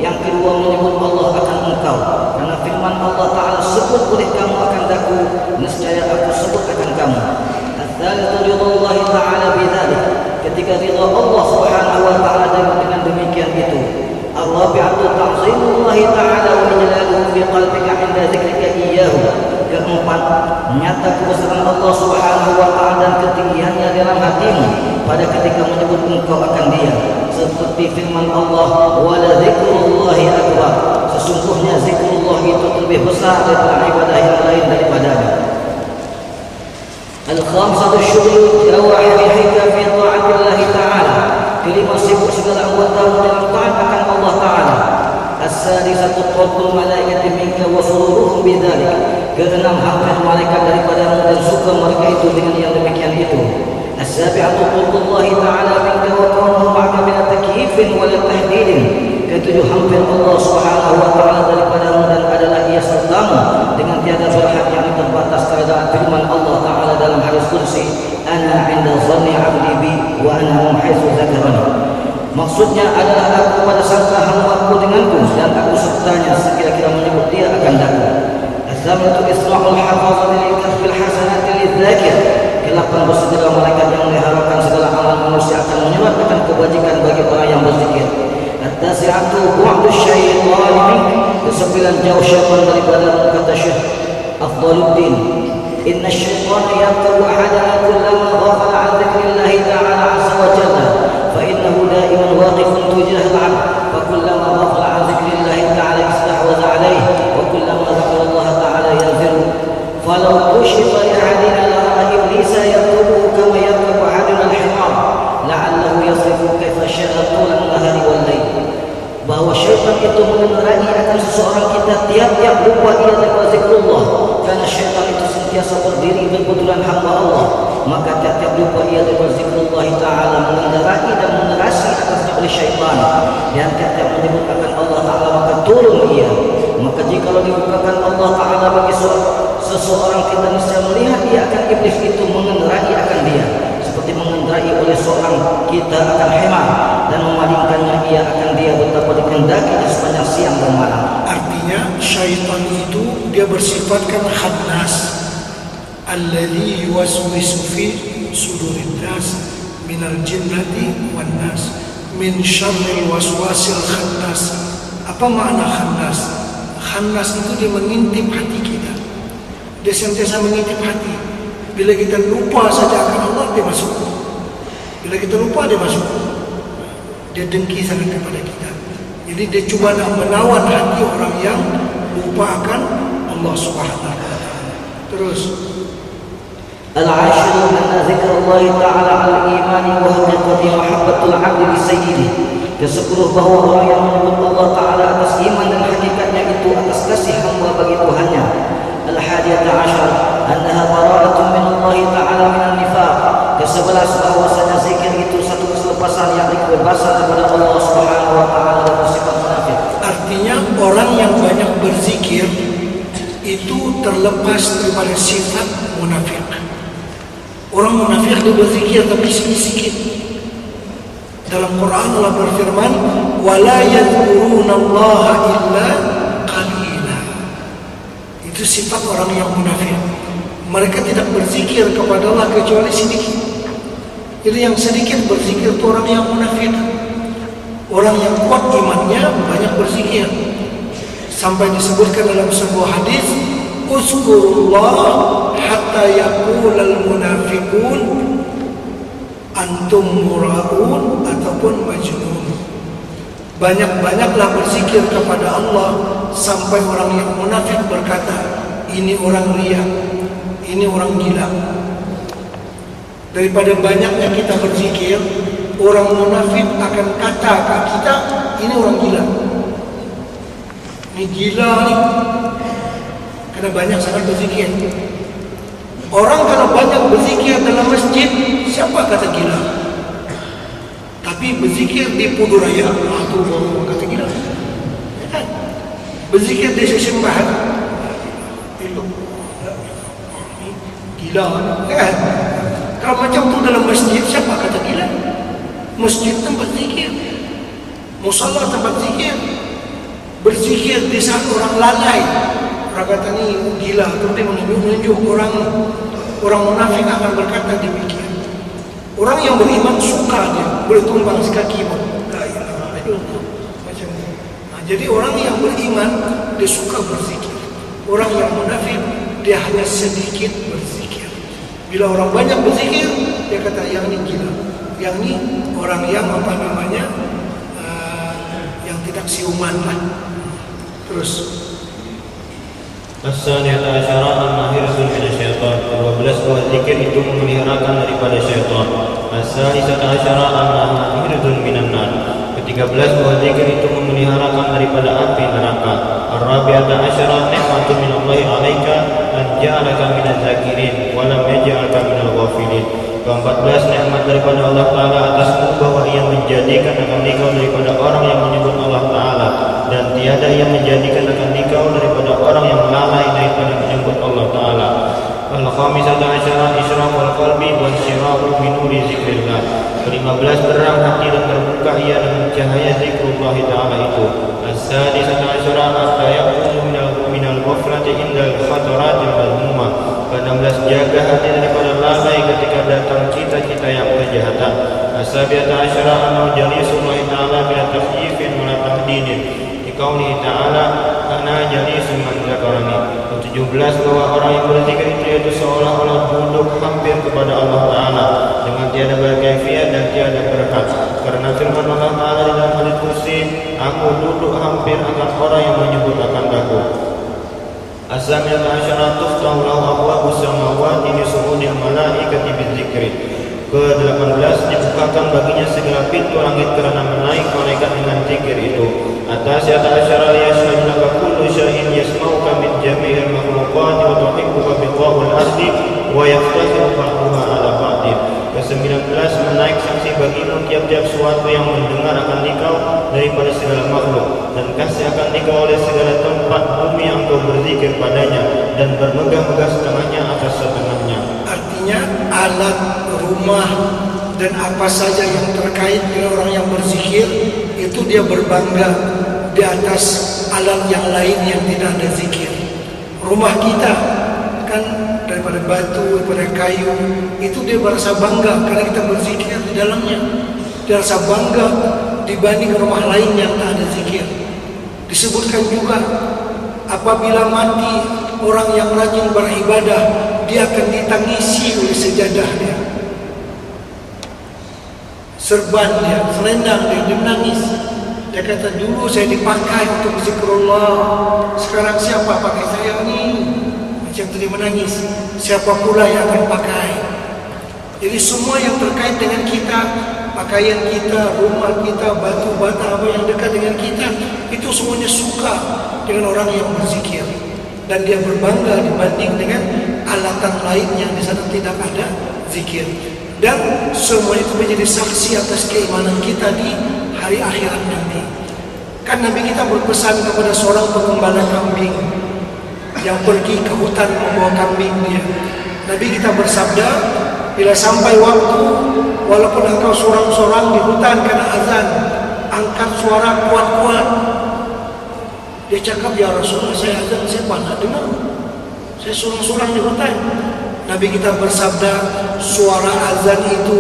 Yang kedua menyebut Allah akan engkau karena firman Allah taala sebut oleh kamu akan daku nescaya aku sebut akan kamu. Ats-tsalitsatu ridallahi ta'ala bidzalik ketika ridha Allah Subhanahu wa taala dengan demikian itu Ar-rabi'atu ta'zimullahi ta'ala wa ijlaluhu fi qalbika 'inda dzikrika iyyahu. Keempat, nyata kebesaran Allah Subhanahu wa taala dan ketinggiannya dalam hatimu pada ketika menyebut engkau akan Dia. Seperti firman Allah, "Wa la dzikrullahi akbar." Sesungguhnya zikrullah itu lebih besar daripada ibadah yang lain daripadanya. Al-khamsatu syughul jawahirika fi ta'atillahi ta'ala. Kelima, sibuk segala anggota dalam taat akan Allah Ta'ala. As-sadisatu qaulul malaikati minka wa sururuhum bidzalik. Keenam, hampir malaikat daripadamu dan suka mereka itu dengan yang demikian itu. As-sabi'atu qaulullahi ta'ala minka wa kaunuhu ma'aka min at-takyifin wa tahdidin. Ketujuh, hampir Allah Subhanahu wa taala daripadamu dan adalah Ia sertamu dengan tiada berhak yang terbatas terhadap firman Allah Ta'ala dalam hadis qudsi, "Ana 'inda dhanni 'abdi bi wa ana haitsu dzakarani." Maksudnya adalah aku pada sangka hamba-Ku denganku dan aku sertanya sekira-kira menyebut dia akan datang. As-saminatu isra'ul hafazati li kasbil hasanati lidzakir. Kelapan, bersegera malaikat yang mengharapkan segala amal manusia akan menyebabkan kebajikan bagi orang yang berzikir. At-tasi'atu bu'du syaitan mink. Kesembilan, jauh syaitan daripada kata Syekh Afdaluddin. Inna syaitana yaqtabu ahadana kullama ghafala 'an dzikrillahi ta'ala 'azza wa jalla fa innahu da'iman waqifun tujah al-'abd fa kullama ghafala 'an dzikrillahi ta'ala istahwaza 'alayhi wa kullama dzakara Allah ta'ala yanziru falau kushifa li 'adina la ra'a iblisa yaqtabu kama yaqtabu 'adina al-himar la'allahu yasrifu kaifa sya'a tul an-nahari wal layl. Bahwa syaitan itu mengendarai akan seseorang kita tiap-tiap lupa ia dapat zikrullah, karena syaitan itu sentiasa berdiri berbetulan hamba Allah, maka tiap-tiap lupa ia dapat zikrullah Ta'ala mengendarai dan menerasi atasnya oleh syaitan, dan tiap-tiap menyebut akan Allah Ta'ala maka turun ia. Maka jika dibukakan Allah Ta'ala bagi seseorang, kita niscaya melihat ia akan iblis itu mengendarai akan dia, seperti mengendarai oleh seorang kita akan hemah dan memalingkannya ia akan dia betapa dikehendaki di sepanjang siang dan malam. Artinya syaitan itu dia bersifatkan khannas, alladzi yuwaswisu fi sudurin nas minal jinnati wan nas min syarril waswasil khannas. Apa makna khannas? Khannas itu dia mengintip hati kita. Dia sentiasa mengintip hati. Bila kita lupa saja akan Allah, dia masuk. Bila kita lupa, dia masuk. Dia dengki sangat kepada kita. Jadi dia cuba nak menawan hati orang yang lupa akan Allah Subhanahu wa taala. Terus Al-ashiru anna zikrullah ta'ala al-imani wa haqiqati mahabbatul 'abdi li sayyidih. Ke-10, bahwa orang yang menyebut Allah Ta'ala atas iman dan hakikatnya itu atas kasih hamba bagi Tuhannya. Al-hadiyata ashar annaha bara'atun min Allah Ta'ala min an-nifaq. Ke-11, bahwasanya zikir itu satu keselepasan yang dikebebasan daripada Allah Subhanahu wa taala dari sifat munafik. artinya orang yang banyak berzikir itu terlepas daripada sifat munafik. Orang munafik dia berzikir tapi sikit-sikit. Dalam Quran Allah berfirman, "Wala yadhkurunallaha illa qalila." Itu sifat orang yang munafik. Mereka tidak berzikir kepada Allah kecuali sedikit. Jadi yang sedikit berzikir itu orang yang munafik. Orang yang kuat imannya banyak berzikir. Sampai disebutkan dalam sebuah hadis, "Uzkurullah hatta yaqulal munafiqun antum mura'un," ataupun majnun. Banyak-banyaklah berzikir kepada Allah sampai orang yang munafik berkata, "Ini orang riya, ini orang gila." Daripada banyaknya kita berzikir, orang munafik akan kata ke kita, "Ini orang gila, ini gila ni." Karena banyak sangat berzikir. Orang kalau banyak berzikir dalam masjid, siapa kata gila? Tapi berzikir di Puduraya, itu baru kata gila. Berzikir di sesembahan, itu gila kan? Kalau macam tu dalam masjid, siapa kata gila? Masjid tempat zikir, musalla tempat zikir. Berzikir di saat orang lalai, orang kata ni gila, tapi menunjuk orang munafik akan berkata demikian. Orang yang beriman suka dia boleh tumbang sekaki pun. La ilaha illallah. Macam ni. Jadi orang yang beriman dia suka berzikir. Orang yang munafik dia hanya sedikit berzikir. Bila orang banyak berzikir, dia kata yang ini gila, yang ini orang yang yang tidak siuman lah. Terus As-saniyata asyara an-nahiratun minasyaitan. 12 bahwa zikir itu memeliharakan daripada syaitan. As-salisata asyara an-nahiratun minan-nar. 13 bahwa zikir itu memeliharakan daripada api neraka. Ar-rabi'ata asyara ni'matun minallahi 'alaika an ja'alaka minaz zakirin wa lam yaj'alka minal ghafilin. 14 nikmat daripada Allah Ta'ala atasmu bahwa ia menjadikan akan engkau daripada orang yang menyebut Allah Ta'ala, dan tiada yang menjadikan akan engkau daripada orang yang lalai daripada menyebut Allah Ta'ala. Al-khamisata asyara isyraqul qalbi wa syiraqu bi nuri zikrillah. 15 terang hati dan terbuka ia dengan cahaya zikrullah Ta'ala itu. As-sadisata asyara at-tayaqqunu minal ghaflati indal khataratil madhmumah. 16 jaga hati daripada lalai ketika datang cita-cita yang kejahatan. As-sabiata asyara annahu jalisullahi ta'ala bila takhjifin wa tahdidin. Liqaulihi ta'ala ana jalisun man zakarani. 17 bahwa orang yang berzikir itu seolah-olah duduk hampir kepada Allah Ta'ala dengan tiada berkaifiat dan tiada berhad. Karena firman Allah Ta'ala di dalam hadits qudsi, aku duduk hampir akan orang yang menyebut akan aku. As-saminata asyara tuftahu lahu abwabus samawati bi su'udil malaikati bidzikri. Ke-18 dibukakan baginya segala pintu langit kerana menaik malaikat dengan zikir itu. At-tasi'ata asyara yashhadu laka kullu syai'in yasma'uka min jami'il makhluqati wa tuhibbuka biqa'ul ardi wa yaftakhiru ba'duha 'ala ba'din. Ke-19 menaik saksi bagimu tiap-tiap suatu yang mendengar akan engkau daripada segala makhluk, dan kasih akan engkau oleh segala tempat bumi yang engkau berzikir padanya, dan bermegah-megah setengahnya atas setengahnya. artinya alat rumah dan apa saja yang terkait dengan orang yang berzikir itu dia berbangga di atas alat yang lain yang tidak ada zikir. Rumah kita kan daripada batu, daripada kayu, itu dia merasa bangga karena kita berzikir di dalamnya. Dia rasa bangga dibanding rumah lain yang tak ada zikir. Disebutkan juga apabila mati orang yang rajin beribadah, dia akan ditangisi oleh sejadah dia, serban dia, selendang dia menangis. Dia kata, dulu saya dipakai untuk zikrullah, sekarang siapa pakai saya ni? Macam tu dia menangis. Siapa pula yang akan pakai? Jadi semua yang terkait dengan kita, pakaian kita, rumah kita, batu bata apa yang dekat dengan kita, itu semuanya suka dengan orang yang berzikir, dan dia berbangga dibanding dengan alatan lain yang di sana tidak ada zikir. Dan semua itu menjadi saksi atas keimanan kita di hari akhirat nanti. Kan Nabi kita berpesan kepada seorang pengembala kambing yang pergi ke hutan membawa kambing dia. Nabi kita bersabda, bila sampai waktu, walaupun engkau sorang-sorang di hutan kena azan, angkat suara kuat-kuat. Dia cakap, ya Rasulullah, saya azan, saya mana dengar, saya sorang-sorang di hutan. Nabi kita bersabda, suara azan itu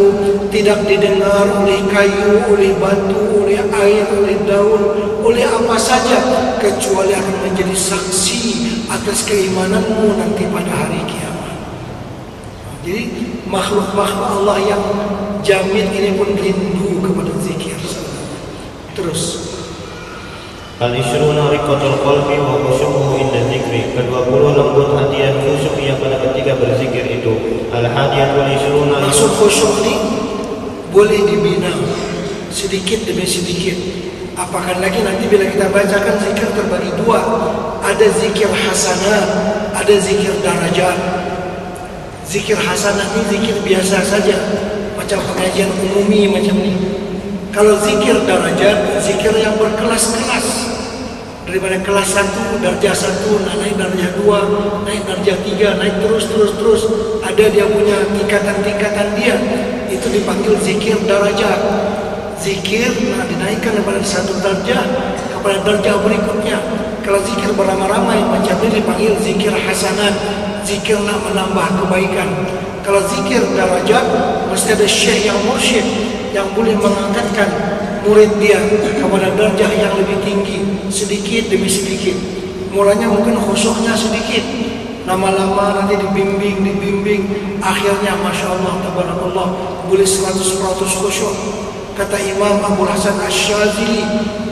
tidak didengar oleh kayu, oleh batu, oleh air, oleh daun, oleh apa saja, kecuali akan menjadi saksi atas keimananmu nanti pada hari kiamat. Jadi makhluk-makhluk Allah yang jamin ini pun rindu kepada zikir. Terus Al-ishruna riqatul qalbi wa khusyu'uhu inda dzikri. Ke-20 lembut hati dan khusyuk ia pada ketika berzikir itu. Al-hadiyatu wal-ishruna. Maksud khusyuk ni boleh dibina sedikit demi sedikit. Apakah lagi nanti bila kita bacakan zikir terbagi dua. Ada zikir hasanah, ada zikir darajat. Zikir hasanah ni zikir biasa saja, macam pengajian umumi macam ni. Kalau zikir darajat, zikir yang berkelas-kelas. Daripada kelas 1, darjah 1, naik darjah 2, naik darjah 3, naik terus. Ada dia punya tingkatan-tingkatan dia. Itu dipanggil zikir darajat. Zikir dinaikkan daripada satu darjah kepada darjah berikutnya. Kalau zikir beramai-ramai macam ini dipanggil zikir hasanat. Zikir nak menambah kebaikan. Kalau zikir darajat, mesti ada syekh yang mursyid yang boleh mengangkatkan murid dia kepada derajah yang lebih tinggi, sedikit demi sedikit. Mulanya mungkin khusyuknya sedikit, lama-lama nanti dibimbing, akhirnya Masya Allah, tabarakallah, boleh 100% khusyuk. Kata Imam Abu Hasan Asy-Syadzili,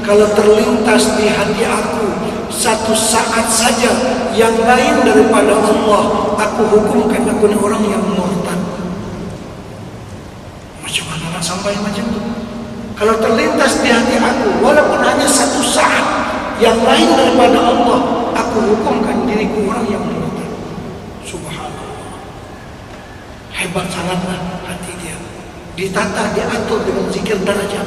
kalau terlintas di hati aku satu saat saja yang lain daripada Allah, aku hukumkan aku ni orang yang murtad. Macam mana nak sampai macam itu? Kalau terlintas di hati aku, walaupun hanya satu saat yang lain daripada Allah, aku hukumkan diriku orang yang murtad. Subhanallah. Hebat sangatlah hati dia. Ditata, diatur dengan zikir darajat.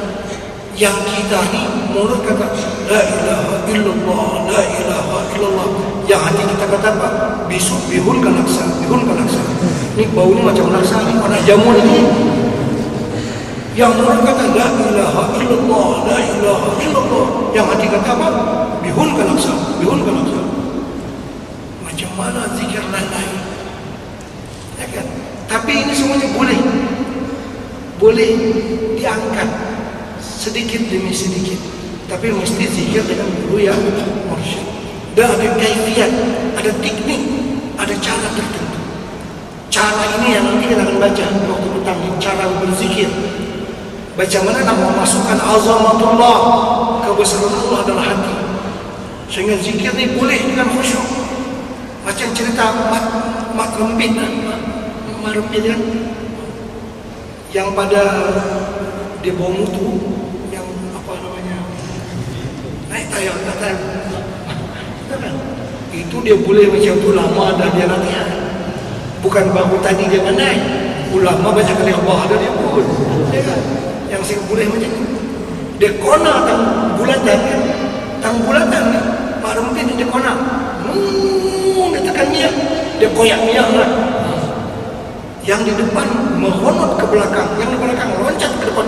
Yang kita ni mulut kata la ilaha illallah, la ilaha illallah. Yang hati kita kata apa? Bisu bihun kalaksa, bihun kalaksa. Ini bau ni macam laksa ni, warna jamur ni. Yang mulut kata la ilaha illallah, la ilaha illallah. Yang hati kata apa? Bihun kalaksa, bihun kalaksa. Macam mana zikir lain-lain? Ya kan? Tapi ini semuanya boleh diangkat sedikit demi sedikit, tapi mesti zikir dengan guru yang mursyid. Dan ada kaifiat, ada teknik, ada cara tertentu. Cara ini yang nanti kita akan baca waktu petang, cara berzikir. Baca mana nak memasukkan azamatullah, kebesaran Allah dalam hati, sehingga zikir ni boleh dengan khusyuk. Macam cerita mak rempit kan, yang pada dia bawa mutu, yang apa namanya, naik tayar, itu dia boleh macam tu lama dah dia latihan. Bukan baru tadi dia pandai, ulama banyak kali khabar dah dia pun, ya kan? Yang sih boleh macam tu. Dia kona tang bulatan ni, mak rempit dia kona, dia tekan minyak, dia koyak minyak lah. Yang di depan menghonot ke belakang, yang di belakang loncat ke depan,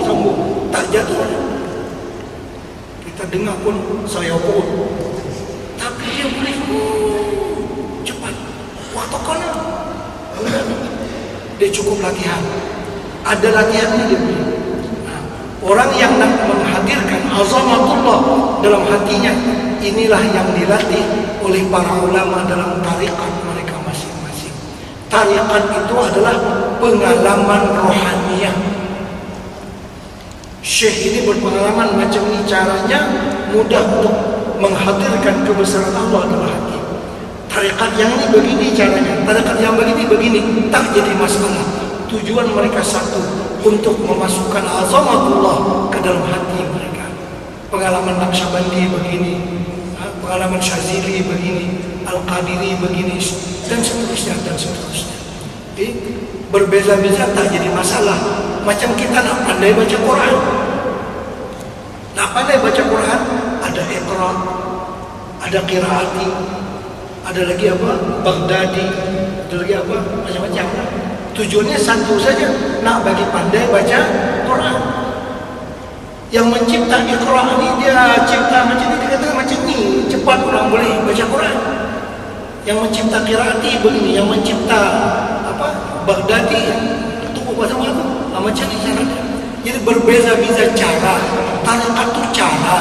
sambung, tak jatuh. Kita dengar pun saya pun, tapi dia boleh cepat. Waktu kena, dia cukup latihan. Ada latihannya dia boleh. Orang yang nak menghadirkan azamatullah dalam hatinya, inilah yang dilatih oleh para ulama dalam tarikat mereka masing-masing. Tarikat itu adalah pengalaman rohaniah. Syekh ini berpengalaman macam ni caranya mudah untuk menghadirkan kebesaran Allah dalam hati. Tarikat yang ini begini caranya, tarikat yang begini, tak jadi masalah. Tujuan mereka satu, untuk memasukkan azamatullah ke dalam hati mereka. Pengalaman Naqsyabandi begini, pengalaman Syazili begini, Al-Qadiri begini, dan seterusnya. Berbeza-beza tak jadi masalah. Macam kita nak pandai baca Quran, ada Iqra, ada Qiraati, ada lagi apa? Baghdadi, ada lagi apa? Macam-macam. Tujuannya satu saja, nak bagi pandai baca Quran. Yang mencipta Iqra ni, dia cipta macam ni, dia kata macam ni, cepat orang boleh baca Quran. Yang mencipta Qiraati begini, yang mencipta apa? Baghdadi, itu bahasa apa? Macam ni caranya. Jadi berbeza-beza cara. Tarikat itu cara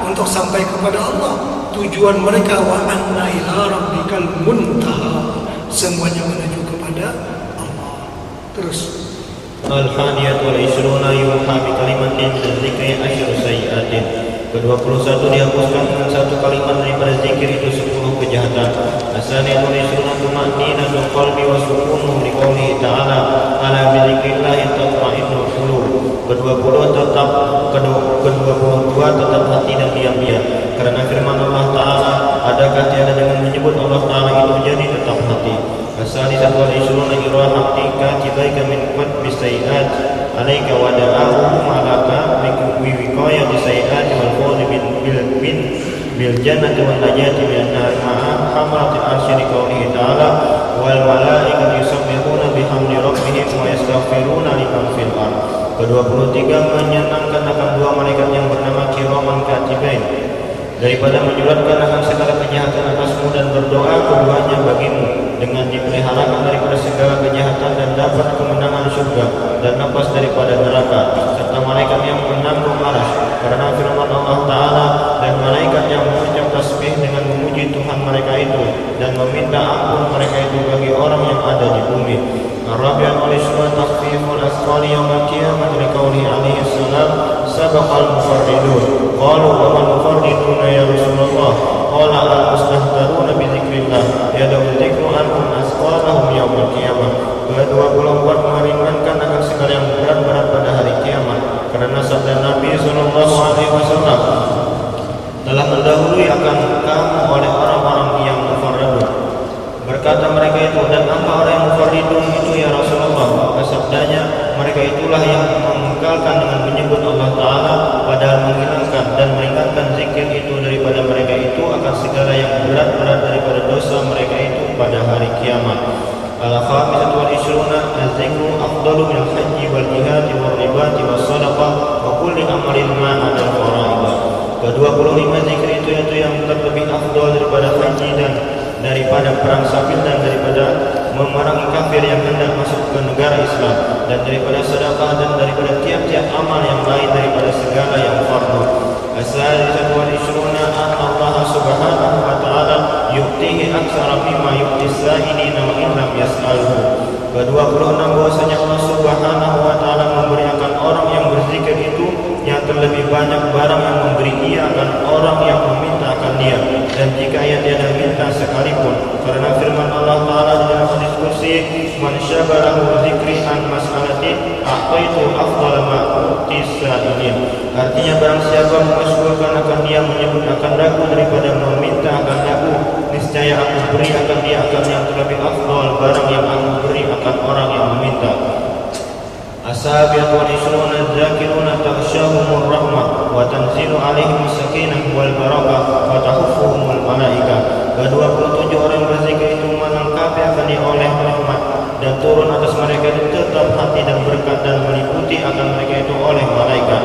untuk sampai kepada Allah. Tujuan mereka wa anna ila rabbikal muntaha, semuanya menuju kepada Allah. Terus Al-Hadiyat wal Ishruna yuha bi kalimatin min dzikri asyru sayyi'atin. Ke-21 dihapuskan dengan satu kalimat daripada zikir itu 10 kejahatan. Asani wal Ishruna tuma'ninatu qalbi wa sukunuhu liqoulihi ta'ala ala bi dzikrillah tatma'innul qulub. Ke-22 tetap hati dan diam-diam. Karena firman Allah Ta'ala, adakah tiada dengan menyebut Allah Ta'ala itu jadi tetap hati. Asani wal Ishruna iraha katibaika min qad bisayyi'at alaika wa da'ahu malaka bi wiqayati sayyi'ati wal fawzi bil jannati wan najati minan nar ma'a hamalatil arsy liqoulihi ta'ala wal malaikatu yusabbihuna bihamdi rabbihim wa yastaghfiruna liman fil ardh. Ke-23 menyenangkan akan dua malaikat yang bernama Kiraman Katibain daripada menyuratkan akan segala kejahatan atasmu dan berdoa keduanya bagimu dengan dipeliharakan daripada segala kejahatan dan dapat kemenangan surga dan lepas daripada neraka, serta malaikat yang menanggung dan meminta ampun mereka itu bagi orang yang ada di bumi. Ar-Rabi'ah wal-Ishra takhfiful asqali yawmal qiyamah liqaulihi alaihi salam sabaqal mufarridun qalu wa man mufarriduna ya Rasulullah qala al-mustahtaruna bi dzikrillah yad'u dzikru anhum asqalahum yawmal qiyamah. Ke-24 meringankan akan segala yang berat-berat pada hari kiamat, karena sabda Nabi SAW telah mendahului akan kamu oleh orang-orang yang mufarridun. Berkata mereka itu, dan apa orang yang mufarridun itu ya Rasulullah? Maka sabdanya, mereka itulah yang mengekalkan dengan menyebut Allah Ta'ala, padahal menghilangkan dan meringankan zikir itu daripada mereka itu akan segala yang berat-berat daripada dosa mereka itu pada hari kiamat. Al-Khamisatu wal-Ishruna az-zikru afdalu min al-hajji wal-jihadi wal-ribati was-sadaqah wa kulli amrin ma'ada al-faraidah. Ke-25 zikir itu yaitu yang terlebih afdal daripada haji dan daripada perang sabil dan daripada memerangi kafir yang hendak masuk ke negara Islam dan daripada sedekah dan daripada tiap-tiap amal yang lain daripada segala yang fardu. As-salisatu wal-ishruna anna Allah subhanahu wa ta'ala yu'tihi aktsara mimma yu'ti as-sa'ilina wa in lam yas'alhu. Ke-26 bahwasanya Allah subhanahu wa ta'ala memberi akan orang yang berzikir itu yang terlebih banyak barang yang memberi ia akan orang yang meminta akan dia, dan jika ia tiada minta sekalipun, karena firman Allah Ta'ala di dalam hadis kursi, man syabalahu dzikri an mas'alatin a'taitu afdala ma u'tis sa'ilin. Artinya barang siapa memasyhurkan akan dia menyebut akan daku daripada meminta akan daku, niscaya aku beri akan dia akan yang terlebih afdal barang yang aku beri akan orang yang meminta. As-sabi'atu wal-ishruna az-zakiruna taghshahumur rahmah wa tanzilu 'alaihim as-sakinah wal barakah wa tahuffuhumul malaikah. Ke-27 orang berzikir itu melengkapi akan dia oleh rahmat dan turun atas mereka itu tetap hati dan berkat dan meliputi akan mereka itu oleh malaikat.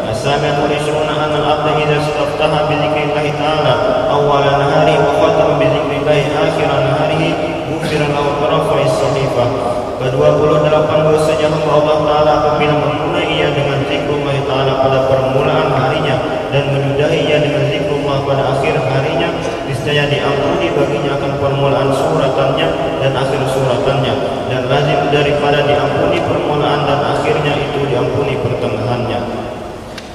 As-sabi'atu wal-ishruna anna al-'abda idza istaftaha bi dzikrillah ta'ala awwala nahari wa khatama bi dzikrillah akhira naharihi ghufira lahu tarafais sahifah. Ke-28 bahwasanya Allah Ta'ala apabila memulai ia dengan zikrullah Ta'ala pada permulaan harinya dan menyudahi ia dengan zikrullah pada akhir harinya, niscaya diampuni baginya akan permulaan suratannya dan akhir suratannya, dan lazim daripada diampuni permulaan dan akhirnya itu diampuni pertengahannya.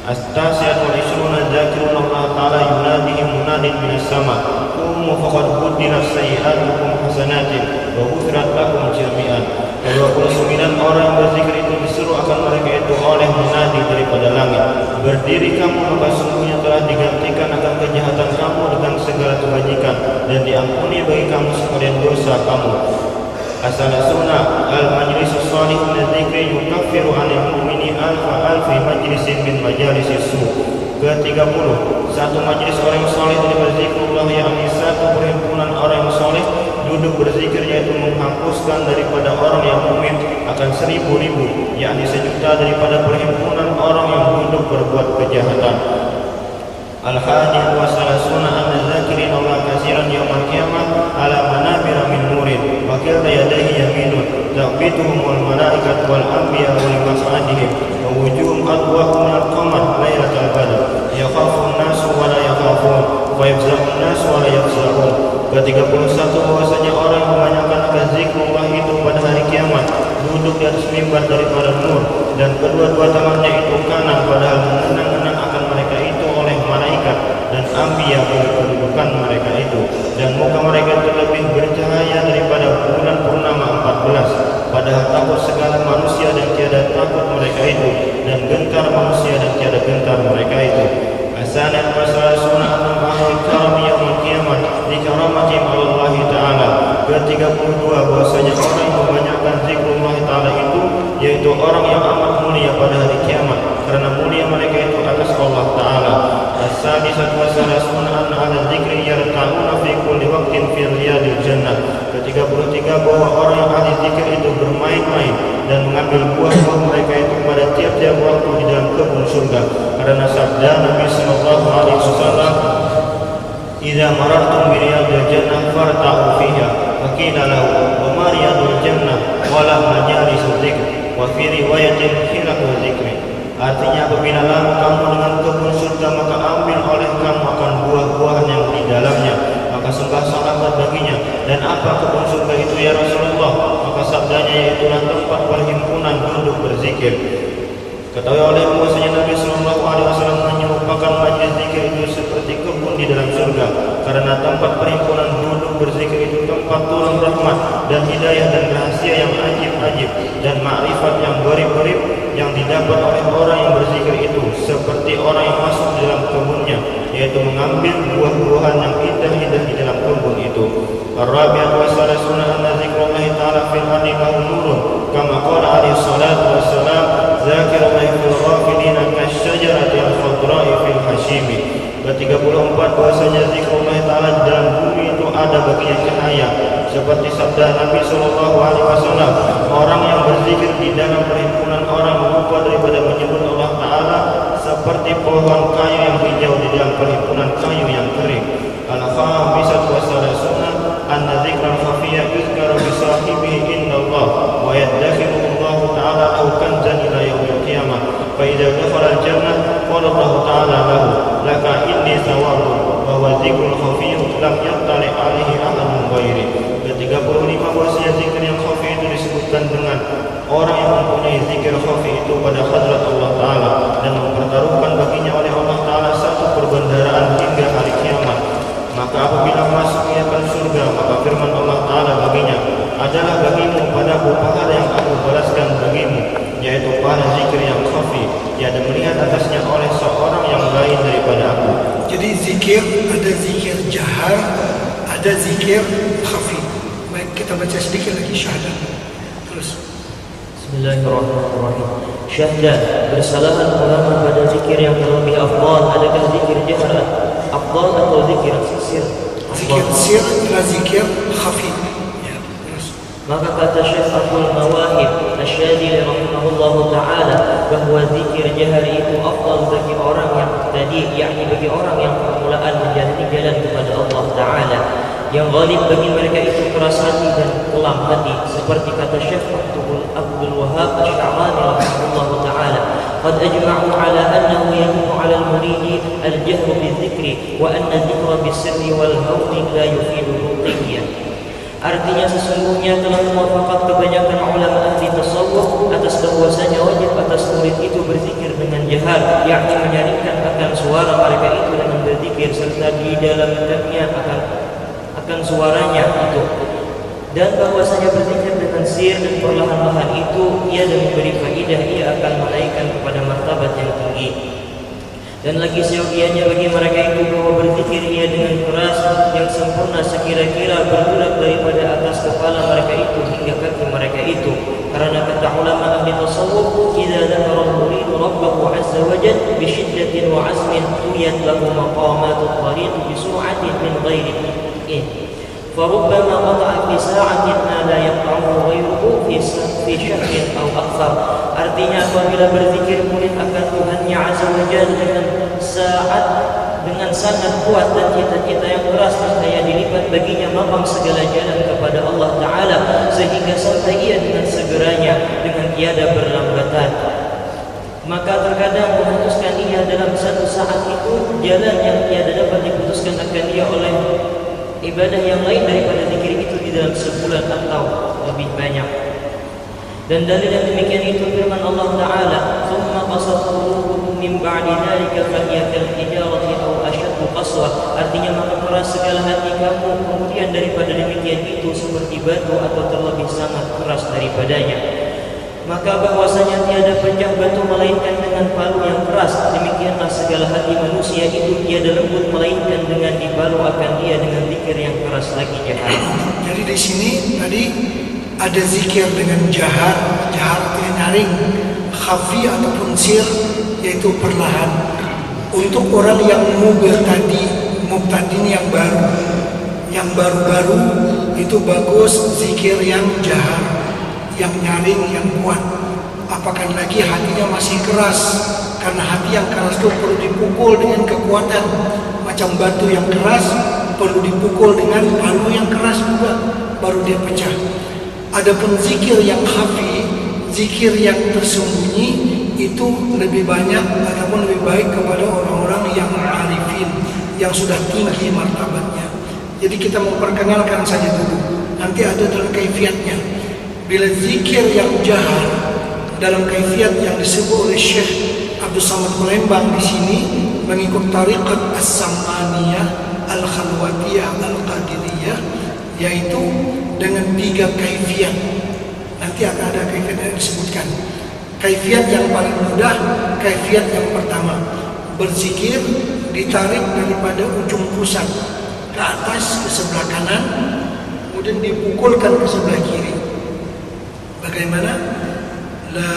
As-tasi'atu wal-ishruna dzakiruna Allah Ta'ala yunadihim munadin minas sama qumu faqad buddilat sayyi'atukum hasanatin wa ghufirat lakum jami'an. Ke-29 orang yang berzikir itu disuruh akan mereka itu oleh munadi daripada langit, berdiri kamu maka sungguhnya telah digantikan akan kejahatan kamu dengan segala kebajikan dan diampuni bagi kamu sekalian dosa kamu. As-salasuna al-majlisus salih min dzikri yukaffiru 'anil mu'mini alfi majlisin min majalisis su. Ke-30 satu majlis orang yang saleh daripada zikrullah, yakni satu perhimpunan orang yang saleh duduk berzikir, yaitu menghapuskan daripada orang yang mukmin akan 1000,000, yakni 1.000.000 daripada perhimpunan orang yang duduk berbuat kejahatan. Al-hadiyatu wassalasuna anna dzakirin Allah katsiran yaumal qiyamah ala manabira min nurin wa kilta yadayhi yaminun taqbituhumul malaikatu wal anbiya wa limas'adihim wa wujuhum adwa'u min al-qamar lailatal badr yakhafu an-nasu wa la yakhafun wa yafzahu an-nasu wa la yafzahun. Ke-31 bahwasanya orang yang membanyakkan akan zikrullah itu pada hari kiamat duduk di atas mimbar daripada nur, dan kedua-dua tangannya itu kanan, padahal mengenang-enang akan mereka itu oleh malaikat dan anbiya bagi kedudukan mereka itu, dan muka mereka terlebih bercahaya daripada bulan purnama 14, padahal takut segala manusia dan tiada takut mereka itu, dan gentar manusia dan tiada gentar mereka itu. As-sanad wasalasuna annam ahli karam yaumil qiyamah li karamatihim Allah Ta'ala. Ke-32 bahwasanya orang yang membanyakkan zikrullah Ta'ala itu yaitu orang yang amat mulia pada hari kiamat, karena mulia mereka itu atas Allah Ta'ala. As-sadisatu wasalasuna anna ahli dzikri yarta'una fi kulli waqtin fi riyadil jannah. Ke-33 bahwa orang yang ahli zikir itu bermain-main dan mengambil buah-buah mereka itu pada tiap-tiap waktu di dalam kebun surga, karena sabda Nabi sallallahu alaihi wasallam, "Idza marartum bi riyadil jannah farta'u fiha." Wa qila lahu, "Wa ma riyadul jannah wala majalisul dzikr." Wa fi riwayatin khilaqul dzikri. Artinya apabila lalu kamu dengan kebun surga, maka ambil oleh kamu akan buah-buahan yang di dalamnya, maka sembah salat baginya, dan apa kebun surga itu ya Rasulullah? Maka sabdanya, yaitulah tempat perhimpunan duduk berzikir. Ketahui oleh bahwasanya Nabi Sallallahu Alaihi Wasallam menyerupakan majlis zikir itu seperti kebun di dalam surga, karena tempat perhimpunan duduk berzikir itu tempat turun rahmat dan hidayah dan rahasia yang ajib-ajib dan makrifat yang gorib-gorib yang didapat oleh orang yang berzikir itu, seperti orang yang masuk di dalam kebunnya, yaitu mengambil buah-buahan yang indah-indah di dalam kebun itu. Ar-rabi'atu was-salasuna anna zikrallahi ta'ala fil ardi lahu nurun, kama qala alaihi salatu wassalam, zakirullahi fil ghafilina kasyajarati al-khadra'i fil hashimi. Ke-34 bahwasanya zikrullah ta'ala di dalam bumi itu ada baginya cahaya, seperti sabda Nabi Sallallahu Alaihi Wasallam, orang yang berzikir di dalam perhimpunan orang lupa daripada menyebut Allah Ta'ala seperti pohon kayu yang hijau di dalam perhimpunan kayu yang kering. Al-khamisatu wassalasuna anna dzikral khafiyya yuzkaru bi sahibihi indallah wa yaddakhiru Allah Ta'ala lahu kanzan ila yaumil qiyamah, fa idza dakhala al-jannah qala Allah Ta'ala lahu laka inni thawabun wa huwa dzikrul khafiyyu lam yattali alaihi ahadun ghairi. Ke-35 bahwasanya zikir yang khafi itu disebutkan dengan orang yang mempunyai zikir khafi itu pada hadrat Allah Ta'ala dan mempertaruhkan baginya oleh Allah Ta'ala satu perbendaharaan hingga hari kiamat. Maka apabila masuk ia ke surga, maka firman Allah Ta'ala baginya, adalah bagimu padaku pahala yang aku balaskan bagimu, yaitu pahala zikir yang khafi, tiada melihat atasnya oleh seorang yang lain daripada aku. Jadi zikir, ada zikir jahar, ada zikir khafi. Baik, kita baca sedikit lagi syahadat. Terus. Bismillahirrahmanirrahim. Syahadat, bersalahan ulama pada zikir yang terlebih afdal. Adakah zikir jahar afdal atau zikir sir? Zikir sir adalah zikir khafi. Ya, terus. Maka kata Syekh Abdul Mawahib Asyadili rahimahullah ta'ala, bahwa zikir jahar itu afdal bagi orang yang tadi, yakni bagi orang yang permulaan menjalani jalan kepada Allah Ta'ala. Yang ghalib bagi mereka itu keras hati dan kelam hati, seperti kata Syekh Abdul Wahab Asy-Sya'rani rahimahullah ta'ala, qad ajma'u ala annahu yajibu 'ala al-muridi al-jahru bi-dzikri wa anna dzikra bis-sirri wal-hawli la yufidu ruqiyah. Artinya sesungguhnya telah muafakat kebanyakan ulama ahli tasawuf atas bahwasanya wajib atas murid itu berzikir dengan jahar, yakni menyaringkan akan suara mereka itu dengan berzikir serta di dalamnya akan suaranya itu, dan bahwasanya berzikir dengan sir dan perlahan-lahan itu ia dan memberi faidah, ia akan menaikkan kepada martabat yang tinggi. Dan lagi seyogianya bagi mereka itu bahwa berzikir ia dengan keras yang sempurna sekira-kira bergerak daripada atas kepala mereka itu hingga kaki mereka itu, karena kata ulama ahli tasawuf, idza dzakara al-murid rabbahu azza wa jalla bi shiddatin wa azmin tuyat lahu maqamatut tariq bi sur'atin min ghairi فربما قطع في ساعة ما لا يقطعه غيره في شهر أو أكثر. Artinya apabila berzikir murid akan Tuhannya Azza wa Jalla dengan sangat kuat dan cita-cita yang keras, niscaya dilipat baginya maqam segala jalan kepada Allah Ta'ala, sehingga sampai ia dengan segeranya dengan tiada berlambatan. Maka terkadang memutuskan ia dalam satu saat itu jalan yang tiada dapat diputuskan akan dia oleh ibadah yang lain daripada zikir itu di dalam sebulan atau lebih banyak. Dan dalil yang demikian itu firman Allah Ta'ala, "Tsumma qasat qulubukum min ba'di dzalika fa hiya kal hijarati aw ashaddu qaswa." Artinya maka keras segala hati kamu kemudian daripada demikian itu seperti batu atau terlebih sangat keras daripadanya. Maka bahwasanya tiada pecah batu melainkan dengan palu yang keras, demikianlah segala hati manusia itu tiada lembut melainkan dengan dipalu akan dia dengan zikir yang keras lagi jahar. Jadi di sini tadi ada zikir dengan jahar artinya nyaring, khafi ataupun sir yaitu perlahan. Untuk orang yang mubtadin yang baru itu bagus zikir yang jahar, yang nyaring, yang kuat. Apakah lagi hatinya masih keras, karena hati yang keras itu perlu dipukul dengan kekuatan, macam batu yang keras perlu dipukul dengan palu yang keras juga baru dia pecah. Adapun zikir yang khafi, zikir yang tersembunyi itu lebih banyak ataupun lebih baik kepada orang-orang yang arifin, yang sudah tinggi martabatnya. Jadi kita memperkenalkan saja dulu. Nanti ada dalam kaifiatnya. Bila zikir yang jahar dalam kaifiat yang disebut oleh Syekh Abdul Samad Palembang di sini mengikut tariqat As-Samaniyah, Al-Khalwatiyah, Al-Qadiriyah, yaitu dengan 3 kaifiat. Nanti akan ada kaifiat yang disebutkan. Kaifiat yang paling mudah, kaifiat yang pertama, berzikir ditarik daripada ujung pusat ke atas ke sebelah kanan, kemudian dipukulkan ke sebelah kiri. Bagaimana? La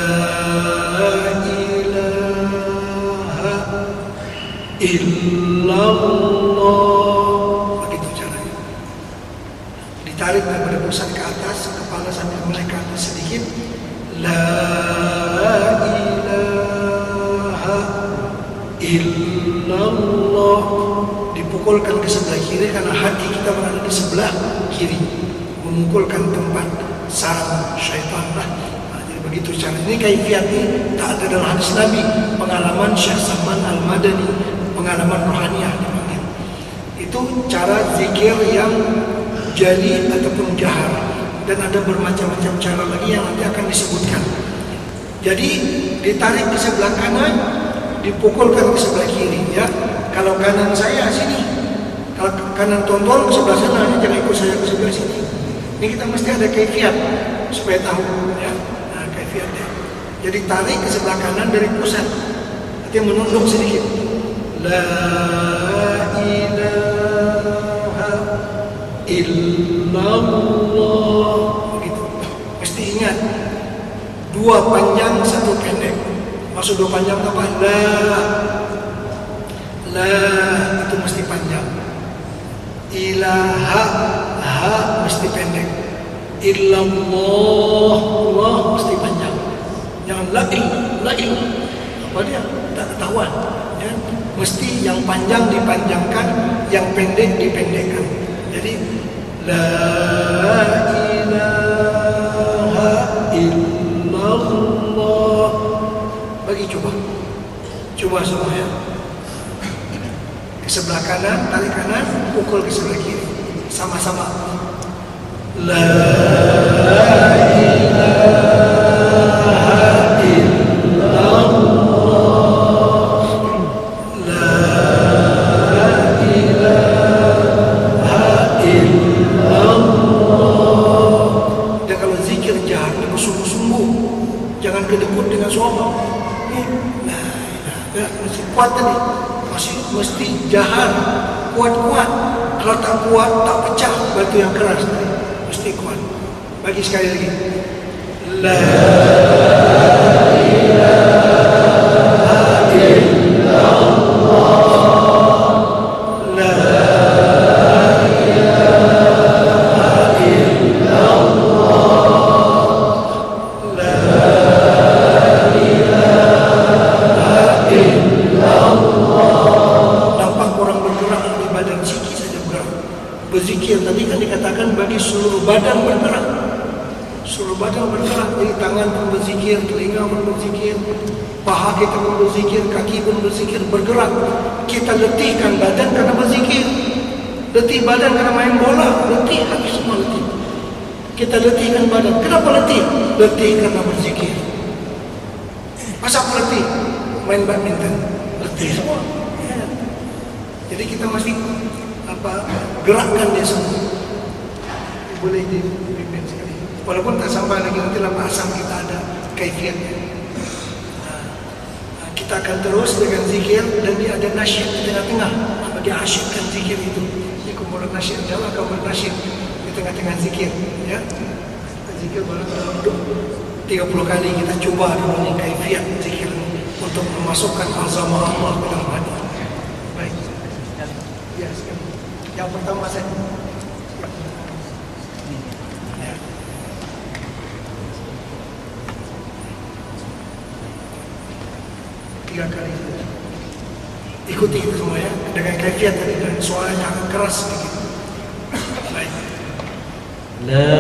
ilaha illallah. Begitu caranya. Ditarik daripada pusat ke atas, kepala sambil melek ke atas sedikit. La ilaha illallah. Dipukulkan ke sebelah kiri karena hati kita berada di sebelah kiri, memukulkan tempat sarang syaitan lah. Jadi begitu cara. Ini kaifiat ini tak ada dalam hadis Nabi. Pengalaman Syekh Salman Al-Madani, pengalaman rohaniah dipanggil. Itu cara zikir yang jali ataupun jahar. Dan ada bermacam-macam cara lagi yang nanti akan disebutkan. Jadi ditarik ke sebelah kanan, dipukulkan ke sebelah kiri, ya. Kalau kanan saya sini, kalau kanan tonton ke sebelah sana, jangan ikut saya ke sebelah sini. Ini kita mesti ada kaifiat supaya tahu, ya. Nah, kaifiatnya. Jadi tarik ke sebelah kanan dari pusat, nanti menunduk sedikit. La ilaha illallah. Begitu. Mesti ingat, 2 panjang 1 pendek. Maksud 2 panjang apa? La itu mesti panjang. Ilaha, ha mesti pendek. Illallah, Allah mesti panjang. Jangan la il. Apa dia? Tak ketahuan. Ya. Mesti yang panjang dipanjangkan, yang pendek dipendekkan. Jadi la ilaha illallah. Bagi coba semua ya. Ke sebelah kanan, tarik kanan, pukul ke sebelah kiri. Sama-sama. La ilaha illallah. La ilaha illallah. Dan kalau zikir jahar itu sungguh-sungguh. Jangan kedekut dengan suara. Nah, masih kuat tadi. Mesti jahar, kuat-kuat. Kalau tak kuat, tak pecah batu yang keras. Mesti kuat. Bagi sekali lagi. La ilaha illallah. La ilaha illallah. La ilaha illallah. Berzikir tadi kan dikatakan bagi seluruh badan bergerak. Seluruh badan bergerak. Jadi tangan pun berzikir, telinga pun berzikir, paha kita pun berzikir, kaki pun berzikir, bergerak. Kita letihkan badan karena berzikir. Letih badan karena main bola, letih hati semua letih. Kita letihkan badan. Kenapa letih? Letih karena berzikir. Masa aku letih? Main badminton, letih semua. Ya. Jadi kita mesti gerakkan dia semua. Boleh dipimpin sekali. Walaupun tak sampai lagi nanti dalam asam kita ada kaifiatnya. Kita akan terus dengan zikir dan dia ada nasyid di tengah-tengah. Bagi asyikkan zikir itu. Ini kumpulan nasyid Jawa akan bernasyid di tengah-tengah zikir. Ya, zikir baru duduk 30 kali kita coba dulu nih kaifiat zikir untuk memasukkan azamah Allah ke dalam hati. Baik. Ya, sekali. Yang pertama saya ya. 3 kali. Ikuti itu semua ya, dengan kaifiat tadi dan suaranya akan keras sedikit. Baik. La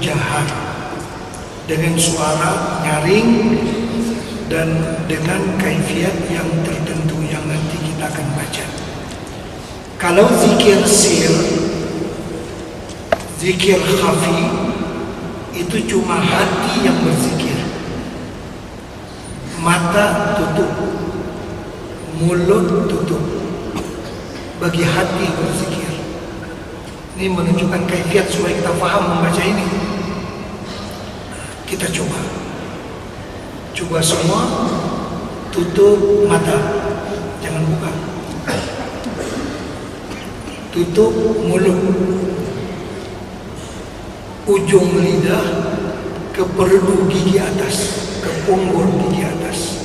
jahar, dengan suara nyaring dan dengan kaifiat yang tertentu yang nanti kita akan baca. Kalau zikir sir, zikir khafi, itu cuma hati yang berzikir. Mata tutup, mulut tutup, bagi hati berzikir. Ini menunjukkan kaifiat supaya kita faham membaca ini. Kita coba semua, tutup mata, jangan buka. Tutup mulut, ujung lidah ke perdu gigi atas, ke punggur gigi atas,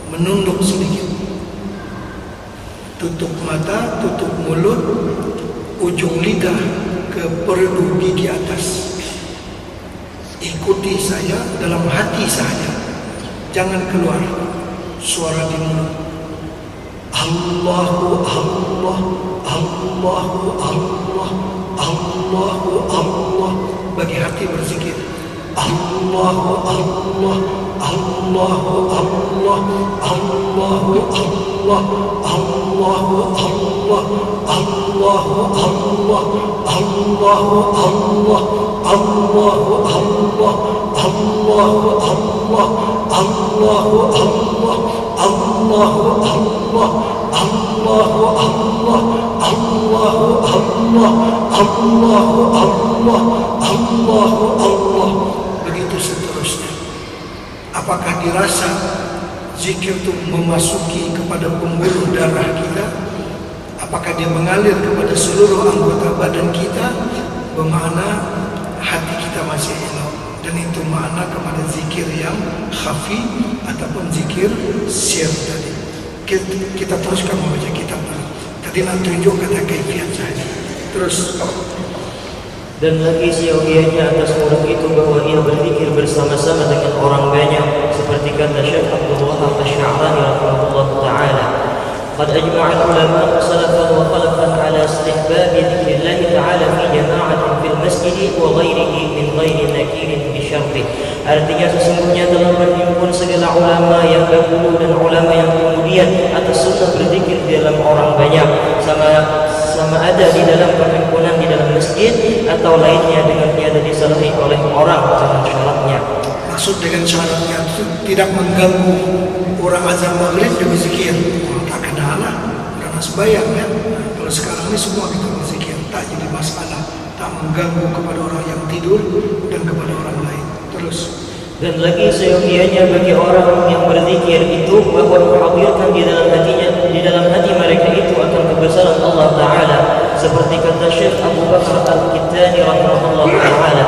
menunduk sedikit. Tutup mata, tutup mulut, ujung lidah ke perdu gigi atas. Ikuti saya dalam hati saja, jangan keluar suara di mulut. Allahu Allah, Allahu Allah, Allahu Allah, bagi hati berzikir. Allahu Allah, Allahu Allah, Allahu Allah, Allahu Allah, Allahu Allah, Allahu Allah, Allahu Allah, Allahu Allah, Allahu Allah, Allahu Allah, Allahu Allah, Allahu Allah, Allahu Allah, Allahu Allah. Begitu seterusnya. Apakah dirasa zikir itu memasuki kepada pembuluh darah kita? Apakah dia mengalir kepada seluruh anggota badan kita? Bermakna hati kita masih elok. Dan itu makna kepada zikir yang khafi ataupun zikir sir tadi. Kita teruskan membaca kitab tadi. Tadi nak tunjuk kata kaifiat saja. Terus. Dan lagi sia-sianya atas orang itu bahwa ia berzikir bersama-sama dengan orang banyak, seperti kata Syekh Abdul Wahab Asy-Sya'rani rahimahullah taala. قد أجمع العلماء سلفا وخلفا على استحباب ذكر الله تعالى في جماعة في المسجد وغيره من غير نكير بشرطه. Artinya sesungguhnya telah berhimpun segala ulama yang dahulu dan ulama yang kemudian atas sunnah berzikir di dalam orang banyak, sama ada di dalam perhimpunan di dalam masjid atau lainnya dengan tiada disalahi oleh orang dengan syaratnya. Maksud dengan syaratnya itu tidak mengganggu orang azan maghrib dia berzikir. Tak kenalah, karena sembahyang kan. Kalau sekarang ini semua kita berzikir, tak jadi masalah, tak mengganggu kepada orang yang tidur dan kepada orang lain. Terus. Dan lagi seyogianya bagi orang yang berzikir itu bahwa menghadirkan di dalam hati mereka itu akan kebesaran Allah Taala, seperti kata Syekh Abu Bakar Al-Kittani rahimahullah taala.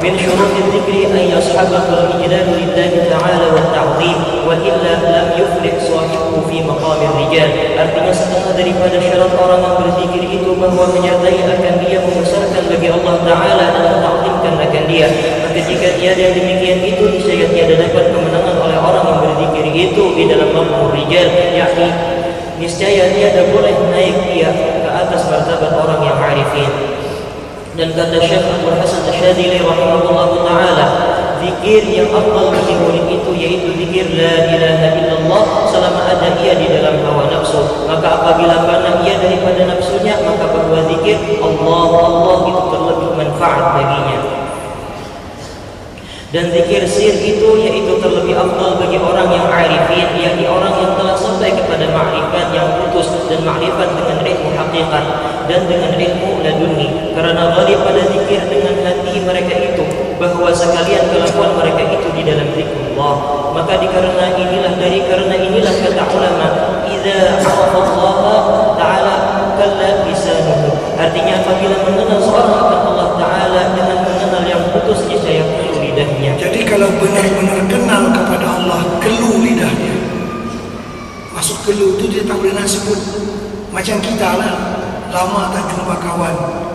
من شروط الذكر أن يصحبه الإجلال لله تعالى والتعظيم وإلا لم يفلح صاحبه في مقام الرجال. Artinya setengah daripada syarat orang yang berzikir itu bahwa menyertai akan dia membesarkan bagi Allah Ta'ala dan menta'zimkan akan dia. Maka jika tiada yang demikian itu niscaya tiada dapat kemenangan oleh orang yang berzikir itu di dalam maqam rijal, yakni niscaya tiada boleh naik dia ke atas martabat orang yang arifin. Dan kata Syekh Abdul Hasan Asyadili rahimahullah ta'ala, zikir yang afdal bagi murid itu yaitu zikir la ilaha illallah selama ada ia di dalam hawa nafsu. Maka apabila fana ia daripada nafsunya, maka bahwa zikir Allah Allah itu terlebih manfaat baginya. Dan zikir sir itu yaitu terlebih afdal bagi orang yang arifin, yakni orang yang telah sampai kepada ma'rifat yang putus dan ma'rifat dengan ilmu hakikat dan dengan ilmu laduni. Karena ghalib pada zikir dengan hati mereka itu bahwa sekalian kelakuan mereka itu di dalam zikrullah. Maka karena inilah kata ulama, idza arafa Allah Ta'ala kalla lisanuhu. Artinya apabila mengenal seorang akan Allah Ta'ala dengan mengenal yang putus niscaya keluh lidahnya. Jadi kalau benar-benar kenal kepada Allah, keluh lidahnya. Masuk keluh itu dia tak boleh nak sebut. Macam kita lah, lama tak jumpa kawan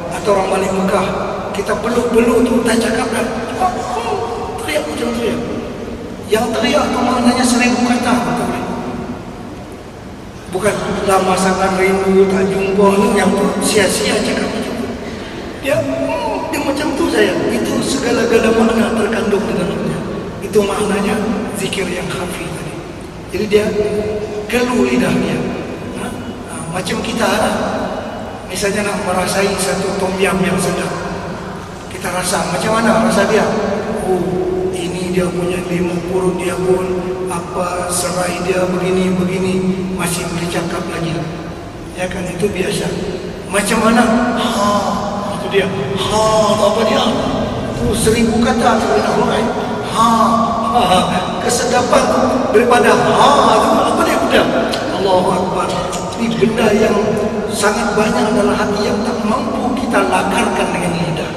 atau orang balik Mekah, kita peluk-peluk tu tak cakap kan, teriak macam tu ya. Yang teriak tu maknanya 1000 kata, bukan lama sangat rindu tak jumpa, yang tu sia-sia cakap macam tu. Dia macam tu saya, itu segala-gala makna terkandung di dalamnya. Itu maknanya zikir yang khafi tadi. Jadi dia keluh lidah dia. Macam kita misalnya nak merasai satu tom yum yang sedap, kita rasa macam mana rasa dia? Oh, ini dia punya limu purut dia pun apa serai dia begini masih boleh cakap lagi. Ya kan, itu biasa. Macam mana? Itu dia. Apa dia? Itu 1000 kata sebenarnya orang. Kesedapan daripada itu apa dia udah? Allahu Akbar. Ini benda yang sangat banyak dalam hati yang tak mampu kita lakarkan dengan lidah.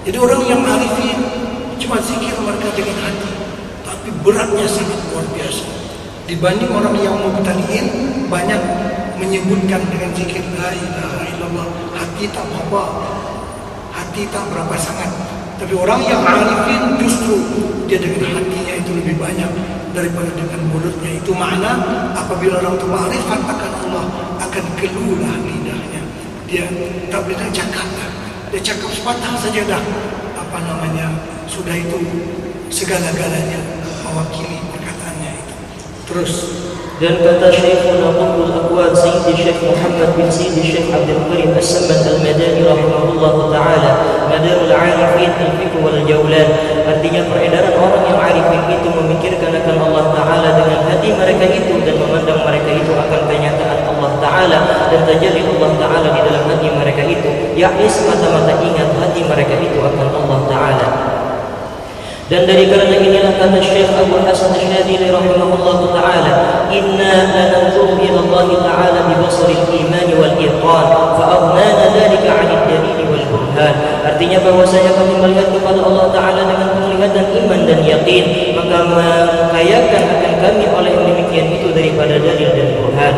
Jadi orang yang arifin cuma zikir mereka dengan hati, tapi beratnya sangat luar biasa. Dibanding orang yang mubtadi'in banyak menyebutkan dengan zikir la ilaha illallah, hati tak berapa sangat. Tapi orang yang arifin justru dia dengan hatinya itu lebih banyak daripada dengan mulutnya. Itu makna apabila orang itu ma'rifat akan Allah, akan keluarlah lidahnya. Dia tak boleh nak cakap dah. Dia cakap sepatah saja dah. Sudah itu segala-galanya mewakili perkataannya itu. Terus. Dan kata Syekhuna Qutbul Aqwad Sayyidi Syekh Muhammad bin Sayyidi Syekh Abdul Karim As-Samad Al-Madani rahimahullah ta'ala, Madarul Arifin al-Fiqh wal Jawlan. Artinya peredaran orang yang arifin itu memikirkan akan Allah Ta'ala dengan hati mereka itu dan memandang mereka itu akan kenyataan Allah Ta'ala dan tajalli Allah Ta'ala di dalam hati mereka itu, yakni semata-mata ingat hati mereka itu akan Allah Ta'ala. Dan dari kerana inilah kata Syekh Abu Hasan Asyadili rahimahullah ta'ala, inna lananzuru ila Allah ta'ala bibasaril iman wal iqan fa'aghnana dhalika 'anid dalil wal burhan. Artinya bahwasanya kami melihat kepada Allah Ta'ala dengan penglihatan iman dan yakin, maka mengkayakan akan kami oleh demikian itu daripada dalil dan burhan.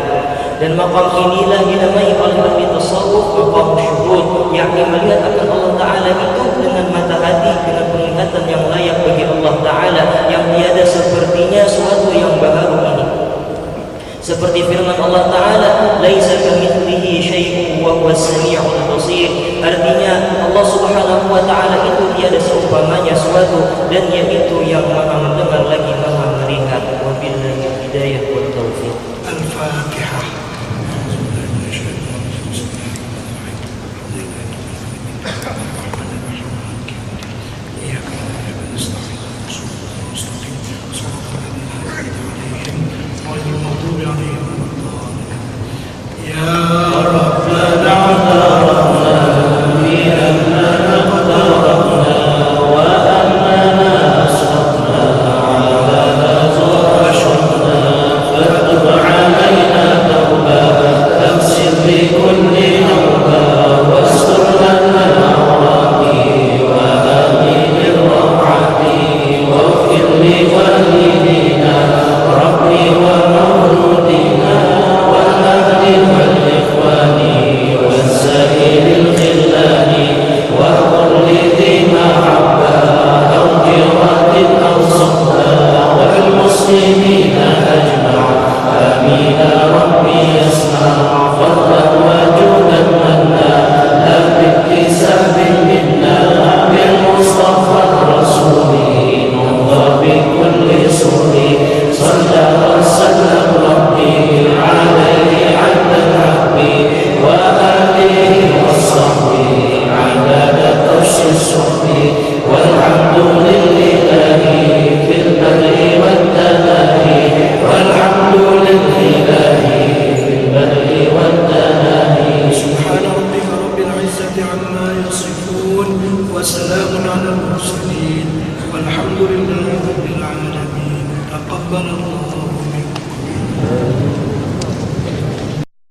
Dan maqam inilah dinamai oleh ahli tasawuf maqam syuhud, yakni melihat akan Allah Ta'ala itu dengan mata hati, dengan penglihatan yang layak bagi Allah Ta'ala, yang tiada sepertinya suatu yang baru ini. Seperti firman Allah Ta'ala, laisa kamitslihi syai'un wa huwas sami'ul basir. Artinya Allah Subhanahu wa Ta'ala itu tiada seumpamanya suatu, dan yaitu yang maha mendengar lagi maha melihat. Wabillahi hidayah wa taufiq. Al-Fatihah. وسلام على المرسلين والحمد لله رب العالمين. تقبل الله